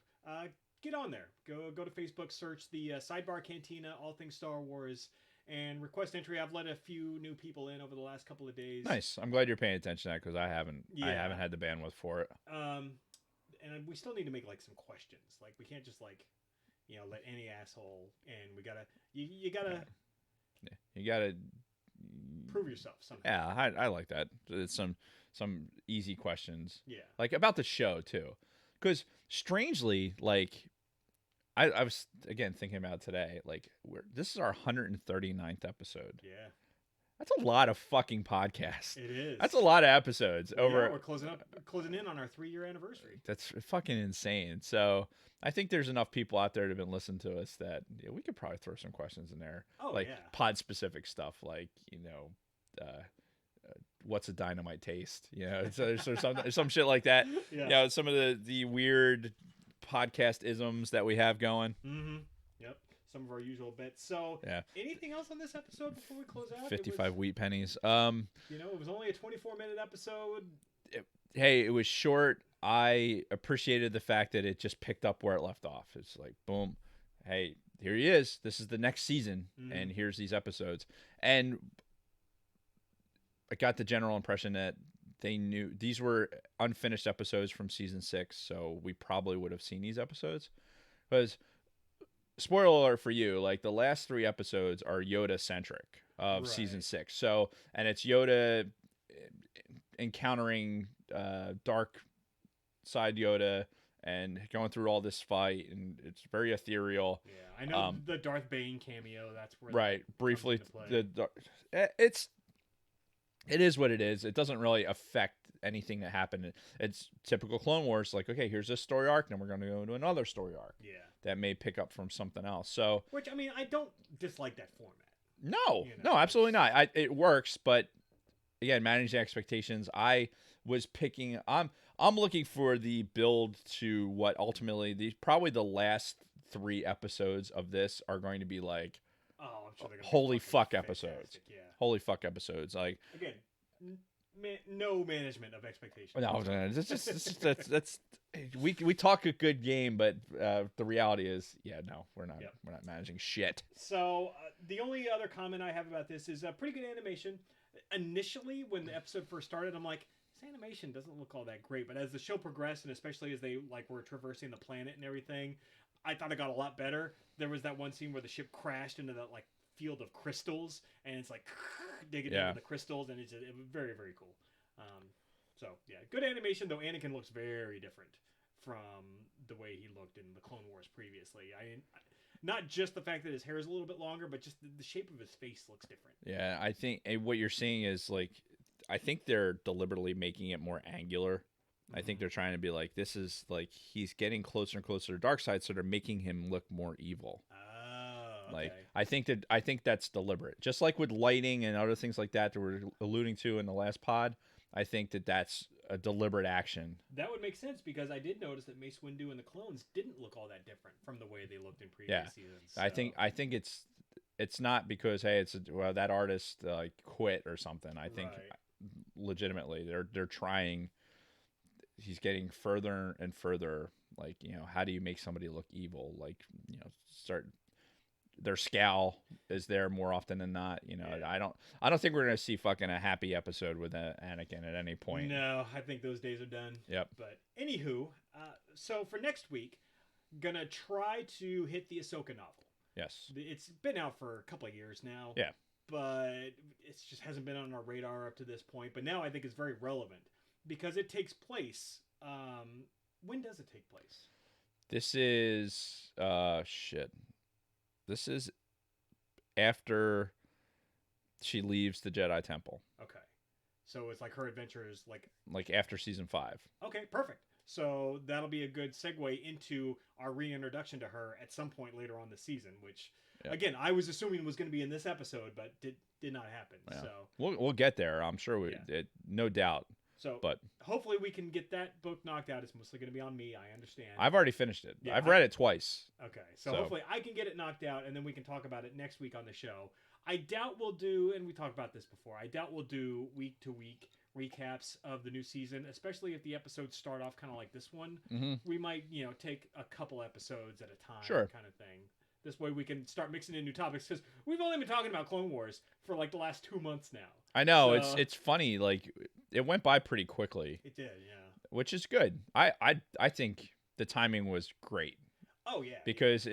[SPEAKER 1] get on there. Go to Facebook, search the Sidebar Cantina, All Things Star Wars, and request entry. I've let a few new people in over the last couple of days.
[SPEAKER 2] Nice. I'm glad you're paying attention to that, because I haven't had the bandwidth for it.
[SPEAKER 1] And we still need to make like some questions. Like, we can't just like, let any asshole in. We gotta you gotta prove yourself somehow.
[SPEAKER 2] Yeah, I like that. It's some easy questions.
[SPEAKER 1] Yeah.
[SPEAKER 2] Like about the show too, because strangely, like, I was again thinking about today, like, this is our 139th episode.
[SPEAKER 1] Yeah.
[SPEAKER 2] That's a lot of fucking podcasts.
[SPEAKER 1] It is.
[SPEAKER 2] That's a lot of episodes.
[SPEAKER 1] We're closing in on our 3-year anniversary.
[SPEAKER 2] That's fucking insane. So I think there's enough people out there that have been listening to us that we could probably throw some questions in there.
[SPEAKER 1] Oh,
[SPEAKER 2] like
[SPEAKER 1] yeah.
[SPEAKER 2] pod specific stuff, like, what's a dynamite taste? So some shit like that.
[SPEAKER 1] Yeah.
[SPEAKER 2] Some of the weird podcast isms that we have going.
[SPEAKER 1] Mm-hmm. Yep. Some of our usual bits. So, anything else on this episode before we close out?
[SPEAKER 2] 55 wheat pennies.
[SPEAKER 1] It was only a 24-minute episode.
[SPEAKER 2] It was short. I appreciated the fact that it just picked up where it left off. It's like, boom, hey, here he is. This is the next season, and here's these episodes. And I got the general impression that they knew these were unfinished episodes from season 6, so we probably would have seen these episodes. Because, spoiler alert for you, like, the last 3 episodes are Yoda-centric of season 6. So, and it's Yoda encountering dark side Yoda and going through all this fight, and it's very ethereal.
[SPEAKER 1] Yeah, I know the Darth Bane cameo. That's where
[SPEAKER 2] briefly. It is what it is. It doesn't really affect anything that happened. It's typical Clone Wars. Like, okay, here's this story arc, and we're going to go into another story arc.
[SPEAKER 1] Yeah,
[SPEAKER 2] that may pick up from something else. So,
[SPEAKER 1] which, I mean, I don't dislike that format.
[SPEAKER 2] No, absolutely not. It works, but again, managing expectations. I was picking. I'm looking for the build to what ultimately probably the last 3 episodes of this are going to be like
[SPEAKER 1] Oh, I'm sure they're gonna
[SPEAKER 2] holy
[SPEAKER 1] be
[SPEAKER 2] fuck
[SPEAKER 1] fucking
[SPEAKER 2] episodes.
[SPEAKER 1] fantastic. Yeah.
[SPEAKER 2] Holy fuck episodes. Like
[SPEAKER 1] Again, no management of expectations.
[SPEAKER 2] no, it's just that's we talk a good game, but the reality is, yeah, no, we're not
[SPEAKER 1] Yep.
[SPEAKER 2] we're not managing shit.
[SPEAKER 1] So the only other comment I have about this is pretty good animation. Initially, when the episode first started, I'm like, this animation doesn't look all that great. But as the show progressed, and especially as they like were traversing the planet and everything, I thought it got a lot better. There was that one scene where the ship crashed into that like field of crystals, and it's like digging
[SPEAKER 2] Yeah.
[SPEAKER 1] into the crystals, and it was very very cool. So yeah, good animation. Though Anakin looks very different from the way he looked in the Clone Wars previously. Not just the fact that his hair is a little bit longer, but just the shape of his face looks different.
[SPEAKER 2] Yeah, I think what you're seeing is like, I think they're deliberately making it more angular. I think they're trying to be like, this is like he's getting closer and closer to dark side, so they're making him look more evil.
[SPEAKER 1] Oh, okay.
[SPEAKER 2] Like I think that's deliberate. Just like with lighting and other things like that we're alluding to in the last pod, I think that's a deliberate action.
[SPEAKER 1] That would make sense because I did notice that Mace Windu and the clones didn't look all that different from the way they looked in previous seasons. So.
[SPEAKER 2] I think it's not because hey, that artist quit or something. I think legitimately they're trying. He's getting further and further. Like, how do you make somebody look evil? Like, start their scowl is there more often than not. I don't think we're gonna see fucking a happy episode with Anakin at any point.
[SPEAKER 1] No, I think those days are done.
[SPEAKER 2] Yep.
[SPEAKER 1] But anywho, so for next week, gonna try to hit the Ahsoka novel.
[SPEAKER 2] Yes.
[SPEAKER 1] It's been out for a couple of years now.
[SPEAKER 2] Yeah.
[SPEAKER 1] But it just hasn't been on our radar up to this point. But now I think it's very relevant because it takes place. When does it take place?
[SPEAKER 2] This is shit. This is after she leaves the Jedi Temple.
[SPEAKER 1] Okay. So it's like her adventures
[SPEAKER 2] like after season 5.
[SPEAKER 1] Okay, perfect. So that'll be a good segue into our reintroduction to her at some point later on the season, which again, I was assuming was going to be in this episode, but did not happen. Yeah. So
[SPEAKER 2] we'll get there. I'm sure no doubt.
[SPEAKER 1] So
[SPEAKER 2] but
[SPEAKER 1] hopefully we can get that book knocked out. It's mostly going to be on me. I understand.
[SPEAKER 2] I've already finished it. Yeah, I've read it twice.
[SPEAKER 1] Okay. So hopefully I can get it knocked out, and then we can talk about it next week on the show. I doubt we'll do, and we talked about this before, I doubt we'll do week-to-week recaps of the new season, especially if the episodes start off kind of like this one.
[SPEAKER 2] Mm-hmm.
[SPEAKER 1] We might, take a couple episodes at a time kind of thing. This way we can start mixing in new topics, because we've only been talking about Clone Wars for like the last 2 months now.
[SPEAKER 2] I know, it's funny, like it went by pretty quickly.
[SPEAKER 1] It did, yeah.
[SPEAKER 2] Which is good. I think the timing was great.
[SPEAKER 1] Oh yeah.
[SPEAKER 2] Because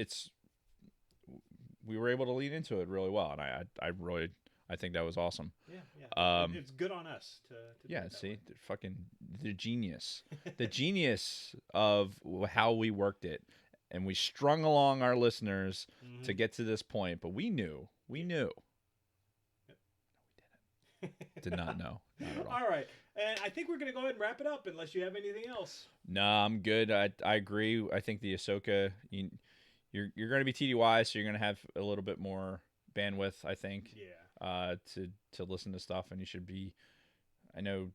[SPEAKER 2] we were able to lead into it really well, and I think that was awesome.
[SPEAKER 1] Yeah. It's good on us to
[SPEAKER 2] yeah, see, the genius. The genius of how we worked it. And we strung along our listeners to get to this point, but we knew. Yep. No, we didn't. Did not know. Not at all.
[SPEAKER 1] All right. And I think we're going to go ahead and wrap it up unless you have anything else.
[SPEAKER 2] No, I'm good. I agree. I think the Ahsoka, you're going to be TDY, so you're going to have a little bit more bandwidth, I think.
[SPEAKER 1] Yeah.
[SPEAKER 2] To listen to stuff, and you should be, I know,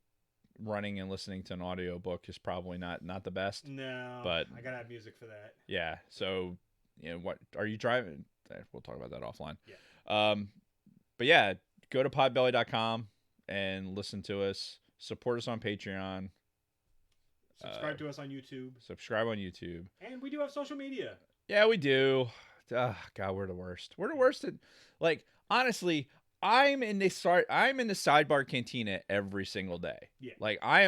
[SPEAKER 2] running and listening to an audiobook is probably not the best.
[SPEAKER 1] No,
[SPEAKER 2] but
[SPEAKER 1] I gotta have music for that.
[SPEAKER 2] Yeah. So, what are you driving? We'll talk about that offline.
[SPEAKER 1] Yeah.
[SPEAKER 2] But yeah, go to podbelly.com and listen to us. Support us on Patreon.
[SPEAKER 1] Subscribe to us on YouTube.
[SPEAKER 2] Subscribe on YouTube.
[SPEAKER 1] And we do have social media.
[SPEAKER 2] Yeah, we do. God, we're the worst. We're the worst at, like, honestly, I'm in the sidebar cantina every single day.
[SPEAKER 1] Yeah.
[SPEAKER 2] Like I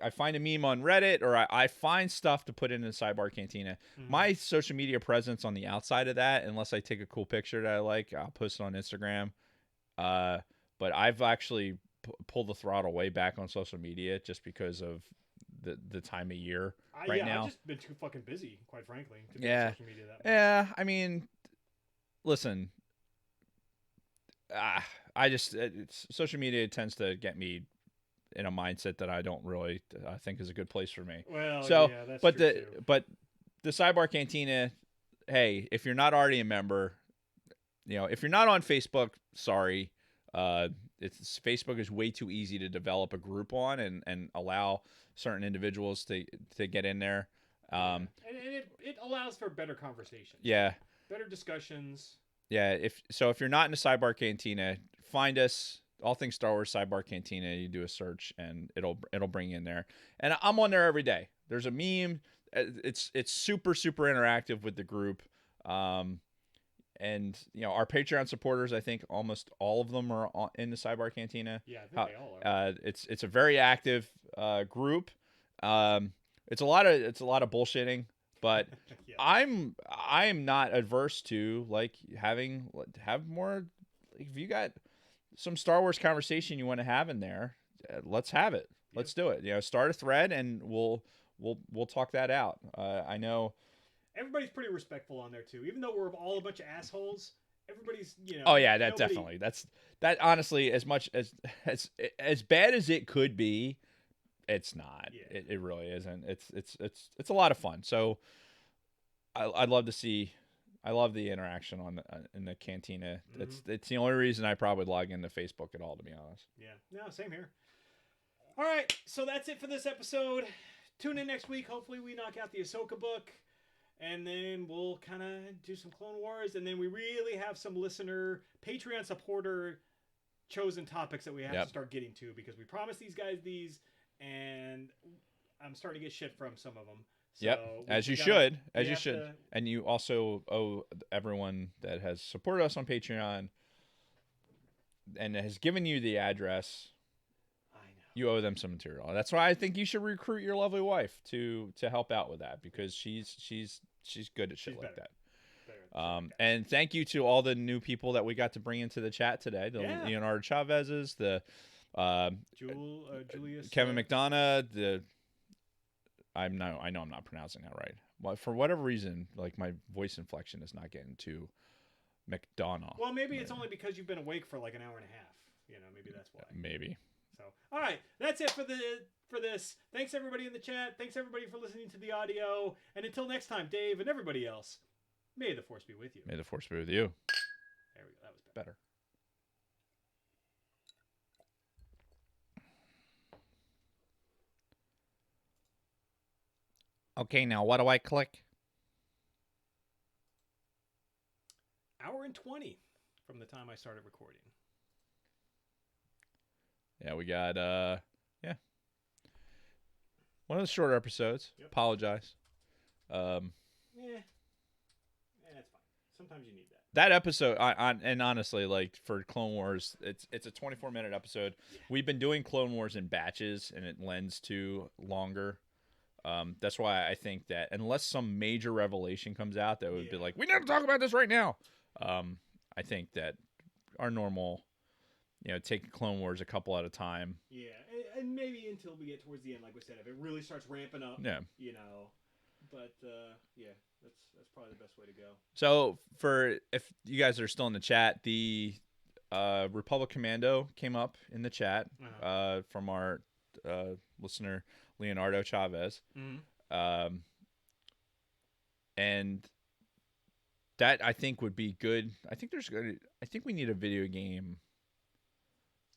[SPEAKER 2] find a meme on Reddit, or I find stuff to put in the sidebar cantina. Mm-hmm. My social media presence on the outside of that, unless I take a cool picture that I like, I'll post it on Instagram. But I've actually pulled the throttle way back on social media just because of the time of year right now.
[SPEAKER 1] I've just been too fucking busy, quite frankly, to
[SPEAKER 2] be on
[SPEAKER 1] social media that much.
[SPEAKER 2] Yeah, I mean, listen. Social media tends to get me in a mindset that I don't really think is a good place for me.
[SPEAKER 1] Well, yeah, that's
[SPEAKER 2] but
[SPEAKER 1] true too.
[SPEAKER 2] But the Sidebar Cantina, hey, if you're not already a member, if you're not on Facebook, sorry, it's Facebook is way too easy to develop a group on and allow certain individuals to get in there.
[SPEAKER 1] And it allows for better conversations.
[SPEAKER 2] Yeah.
[SPEAKER 1] Better discussions.
[SPEAKER 2] Yeah, if you're not in the Sidebar Cantina, find us. All things Star Wars Sidebar Cantina. You do a search and it'll bring you in there. And I'm on there every day. There's a meme. It's super interactive with the group. And our Patreon supporters, I think almost all of them are in the Sidebar Cantina.
[SPEAKER 1] Yeah, I think they all are.
[SPEAKER 2] It's a very active group. It's a lot of bullshitting, but
[SPEAKER 1] Yeah.
[SPEAKER 2] I'm not adverse to like have more. Like, if you got some Star Wars conversation you want to have in there, let's have it. Let's do it. Start a thread and we'll talk that out. I know
[SPEAKER 1] Everybody's pretty respectful on there too, even though we're all a bunch of assholes. Everybody's
[SPEAKER 2] Oh yeah, definitely. That honestly, as much as bad as it could be, it's not.
[SPEAKER 1] Yeah.
[SPEAKER 2] It really isn't. It's a lot of fun. So I'd love to see. I love the interaction in the cantina. It's the only reason I probably log into Facebook at all, to be honest.
[SPEAKER 1] Yeah. No, same here. All right, so that's it for this episode. Tune in next week. Hopefully, we knock out the Ahsoka book, and then we'll kind of do some Clone Wars, and then we really have some listener, Patreon supporter chosen topics that we have to start getting to, because we promised these guys these, and I'm starting to get shit from some of them. So
[SPEAKER 2] as you should. And you also owe everyone that has supported us on Patreon and has given you the address.
[SPEAKER 1] I know.
[SPEAKER 2] You owe them some material. That's why I think you should recruit your lovely wife to help out with that, because she's good at shit like that. And thank you to all the new people that we got to bring into the chat today. The Leonardo Chavez's, the
[SPEAKER 1] Julius,
[SPEAKER 2] Kevin McDonough, I know I'm not pronouncing that right. Well, for whatever reason, like my voice inflection is not getting to McDonough.
[SPEAKER 1] Well, maybe it's only because you've been awake for like an hour and a half. Maybe that's why.
[SPEAKER 2] Maybe.
[SPEAKER 1] So, all right, that's it for this. Thanks everybody in the chat. Thanks everybody for listening to the audio. And until next time, Dave and everybody else, may the Force be with you.
[SPEAKER 2] May the Force be with you.
[SPEAKER 1] There we go. That was better.
[SPEAKER 2] Okay, now what do I click?
[SPEAKER 1] Hour and 20 from the time I started recording.
[SPEAKER 2] Yeah, we got one of the shorter episodes.
[SPEAKER 1] Yep.
[SPEAKER 2] Apologize.
[SPEAKER 1] That's fine. Sometimes you need that.
[SPEAKER 2] That episode, and honestly, like for Clone Wars, it's a 24-minute episode. Yeah. We've been doing Clone Wars in batches, and it lends to longer. That's why I think that unless some major revelation comes out that would be like, we need to talk about this right now. I think that our normal, take Clone Wars a couple at a time.
[SPEAKER 1] Yeah, and maybe until we get towards the end, like we said, if it really starts ramping up.
[SPEAKER 2] Yeah.
[SPEAKER 1] But that's probably the best way to go.
[SPEAKER 2] So if you guys are still in the chat, the Republic Commando came up in the chat from our listener Leonardo Chavez.
[SPEAKER 1] Mm-hmm.
[SPEAKER 2] And that I think would be good. I think we need a video game.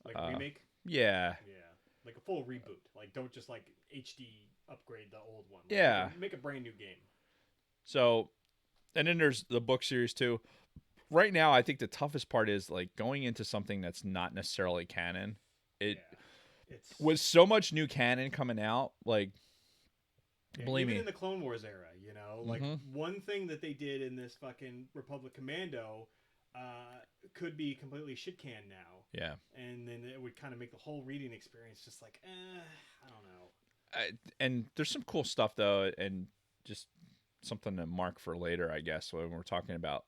[SPEAKER 1] Like a remake?
[SPEAKER 2] Yeah.
[SPEAKER 1] Yeah. Like a full reboot. Like don't just like HD upgrade the old one. Like,
[SPEAKER 2] yeah.
[SPEAKER 1] Make a brand new game.
[SPEAKER 2] So, and then there's the book series too. Right now, I think the toughest part is like going into something that's not necessarily canon. It's with so much new canon coming out, like believe me,
[SPEAKER 1] in the Clone Wars era, like one thing that they did in this fucking Republic Commando could be completely shit canned now.
[SPEAKER 2] Yeah,
[SPEAKER 1] and then it would kind of make the whole reading experience just like, I don't know.
[SPEAKER 2] And there's some cool stuff though, and just something to mark for later, I guess, when we're talking about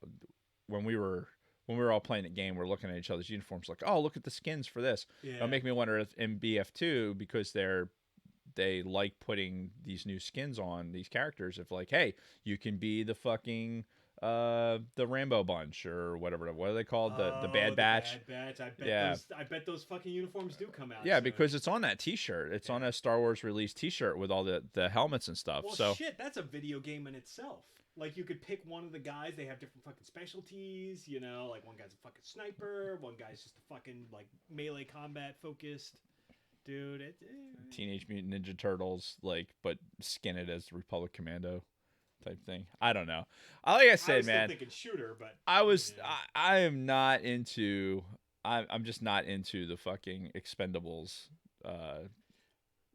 [SPEAKER 2] when we were all playing the game, we're looking at each other's uniforms like, oh, look at the skins for this.
[SPEAKER 1] Yeah.
[SPEAKER 2] It'll make me wonder if in BF2, because they like putting these new skins on these characters, if like, hey, you can be the fucking the Rambo bunch or whatever. What are they called? The Bad Batch.
[SPEAKER 1] Bad Batch. I bet those fucking uniforms do come out.
[SPEAKER 2] Yeah, soon. Because it's on that T-shirt. It's on a Star Wars release T-shirt with all the helmets and stuff.
[SPEAKER 1] Well,
[SPEAKER 2] so
[SPEAKER 1] shit, that's a video game in itself. like you could pick one of the guys. They have different fucking specialties. You know, like one guy's a fucking sniper, one guy's just a fucking like melee combat focused dude.
[SPEAKER 2] Teenage Mutant Ninja Turtles, like, but skin it as Republic Commando type thing. I don't know. Like I said,
[SPEAKER 1] I was
[SPEAKER 2] man,
[SPEAKER 1] still thinking shooter, but
[SPEAKER 2] I am not into. I'm just not into the fucking Expendables.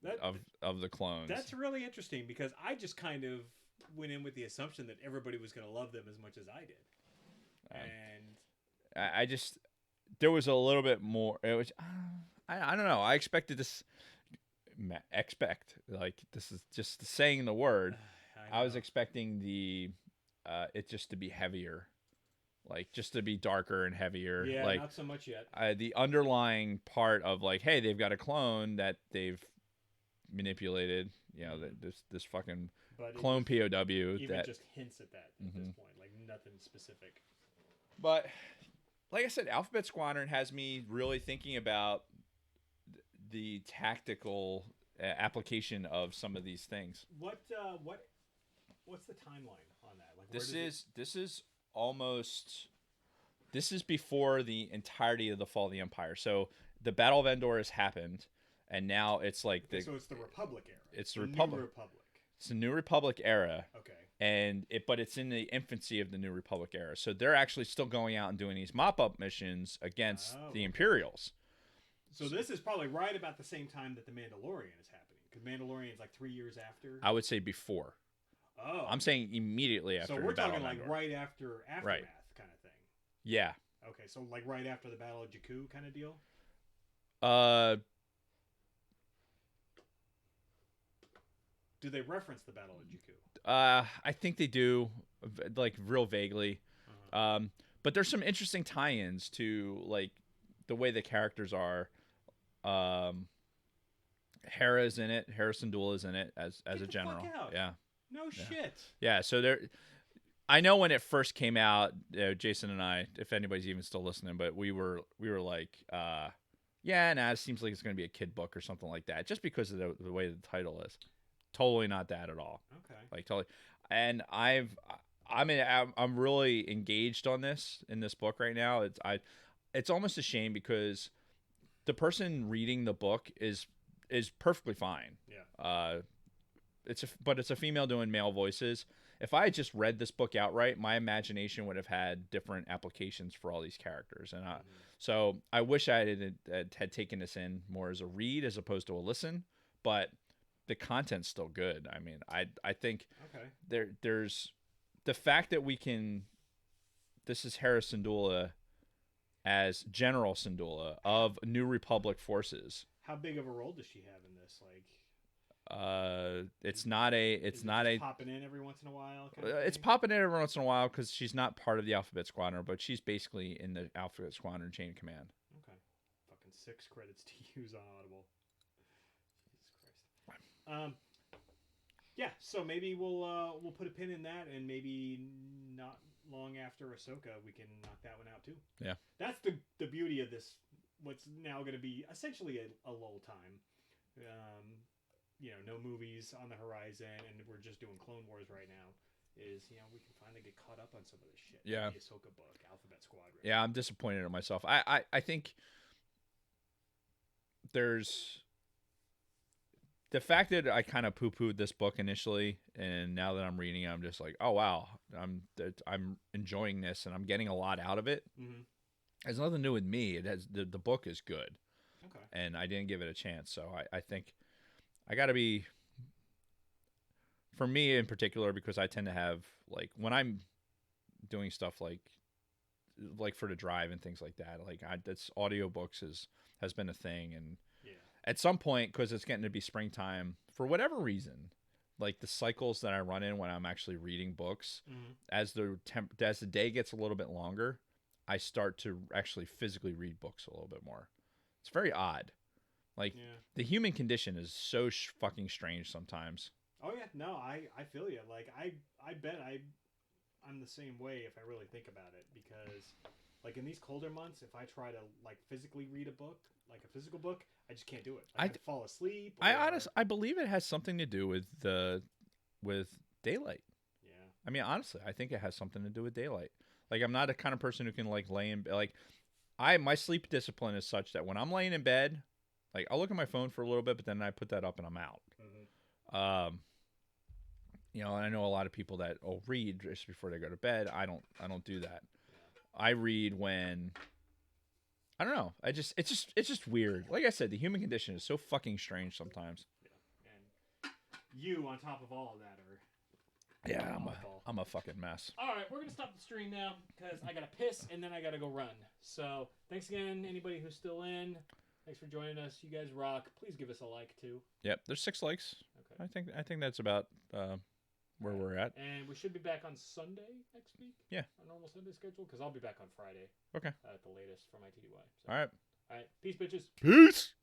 [SPEAKER 1] That,
[SPEAKER 2] of the clones.
[SPEAKER 1] That's really interesting because I just kind of went in with the assumption that everybody was going to love them as much as I did. And
[SPEAKER 2] I just there was a little bit more. It was I don't know. I expected this. Like this is just saying the word. I was expecting the it just to be heavier, like just to be darker and heavier.
[SPEAKER 1] Yeah,
[SPEAKER 2] like,
[SPEAKER 1] not so much yet.
[SPEAKER 2] The underlying part of like, hey, they've got a clone that they've manipulated. You know, this fucking clone POW.
[SPEAKER 1] Even
[SPEAKER 2] that
[SPEAKER 1] just hints at that at this point, like nothing specific.
[SPEAKER 2] But like I said, Alphabet Squadron has me really thinking about the tactical application of some of these things.
[SPEAKER 1] What's the timeline on that? Like
[SPEAKER 2] this is before the entirety of the Fall of the Empire. So the Battle of Endor has happened, and now it's like
[SPEAKER 1] so it's the Republic era.
[SPEAKER 2] It's the Republic.
[SPEAKER 1] New Republic.
[SPEAKER 2] It's the New Republic era.
[SPEAKER 1] Okay.
[SPEAKER 2] But it's in the infancy of the New Republic era. So they're actually still going out and doing these mop-up missions against the Imperials.
[SPEAKER 1] So this is probably right about the same time that the Mandalorian is happening, because Mandalorian's like 3 years after.
[SPEAKER 2] I would say before.
[SPEAKER 1] Oh.
[SPEAKER 2] I'm saying immediately after.
[SPEAKER 1] So we're talking like
[SPEAKER 2] Endor.
[SPEAKER 1] right after Aftermath kind of thing.
[SPEAKER 2] Yeah.
[SPEAKER 1] Okay, so like right after the Battle of Jakku kind of deal. Do they reference the Battle of Jakku?
[SPEAKER 2] I think they do, like real vaguely. But there's some interesting tie-ins to like the way the characters are. Hera's in it. Hera Syndulla is in it as a general.
[SPEAKER 1] Fuck out.
[SPEAKER 2] Yeah.
[SPEAKER 1] No shit.
[SPEAKER 2] Yeah. So there. I know when it first came out, Jason and I, if anybody's even still listening, but we were like, yeah, nah, it seems like it's going to be a kid book or something like that, just because of the way the title is. Totally not that at all.
[SPEAKER 1] Okay.
[SPEAKER 2] Like totally. And I'm really engaged on this in this book right now. It's almost a shame because the person reading the book is perfectly fine.
[SPEAKER 1] Yeah.
[SPEAKER 2] But it's a female doing male voices. If I had just read this book outright, my imagination would have had different applications for all these characters. And so I wish I had taken this in more as a read as opposed to a listen. But the content's still good. I mean, I think there's the fact that we can. This is Hera Syndulla as General Syndulla of New Republic forces.
[SPEAKER 1] How big of a role does she have in this? Like,
[SPEAKER 2] it's not
[SPEAKER 1] popping in every once in a while.
[SPEAKER 2] It's popping in every once in a while because she's not part of the Alphabet Squadron, but she's basically in the Alphabet Squadron chain of command.
[SPEAKER 1] Okay, fucking 6 credits to use on Audible. Jesus Christ. Yeah. So maybe we'll put a pin in that, and maybe not long after Ahsoka, we can knock that one out too.
[SPEAKER 2] Yeah.
[SPEAKER 1] That's the beauty of this. What's now going to be essentially a lull time. No movies on the horizon, and we're just doing Clone Wars right now. We can finally get caught up on some of this shit.
[SPEAKER 2] Yeah.
[SPEAKER 1] The Ahsoka book, Alphabet Squadron.
[SPEAKER 2] Yeah, I'm disappointed in myself. I think there's the fact that I kind of poo-pooed this book initially, and now that I'm reading it, I'm just like, oh wow, I'm enjoying this, and I'm getting a lot out of it.
[SPEAKER 1] Mm-hmm.
[SPEAKER 2] It has nothing to do with me. It has the book is good.
[SPEAKER 1] Okay.
[SPEAKER 2] And I didn't give it a chance, so I think I got to be, for me in particular, because I tend to have, like, when I'm doing stuff like for the drive and things like that, like that's audiobooks has been a thing, and at some point, because it's getting to be springtime, for whatever reason, like the cycles that I run in when I'm actually reading books, as the day gets a little bit longer, I start to actually physically read books a little bit more. It's very odd. Like, the human condition is so fucking strange sometimes.
[SPEAKER 1] Oh, yeah. No, I feel you. Like, I bet I'm the same way if I really think about it. Because, like, in these colder months, if I try to, like, physically read a book, like a physical book, I just can't do it. I fall asleep.
[SPEAKER 2] I believe it has something to do with daylight.
[SPEAKER 1] Yeah.
[SPEAKER 2] I mean, honestly, I think it has something to do with daylight. Like, I'm not the kind of person who can like lay in like my sleep discipline is such that when I'm laying in bed, like I'll look at my phone for a little bit, but then I put that up and I'm out. You know, and I know a lot of people that read just before they go to bed. I don't do that. I read when I don't know. It's just weird. Like I said, the human condition is so fucking strange sometimes.
[SPEAKER 1] And you, on top of all of that, are
[SPEAKER 2] Yeah, I'm a fucking mess.
[SPEAKER 1] All right, we're gonna stop the stream now because I gotta piss and then I gotta go run. So thanks again, anybody who's still in. Thanks for joining us. You guys rock. Please give us a like too.
[SPEAKER 2] Yep, there's 6 likes.
[SPEAKER 1] Okay.
[SPEAKER 2] I think that's about where we're at.
[SPEAKER 1] And we should be back on Sunday next week.
[SPEAKER 2] Yeah.
[SPEAKER 1] Our normal Sunday schedule, because I'll be back on Friday.
[SPEAKER 2] Okay.
[SPEAKER 1] At the latest for my TDY. So.
[SPEAKER 2] All right.
[SPEAKER 1] All right. Peace, bitches.
[SPEAKER 2] Peace.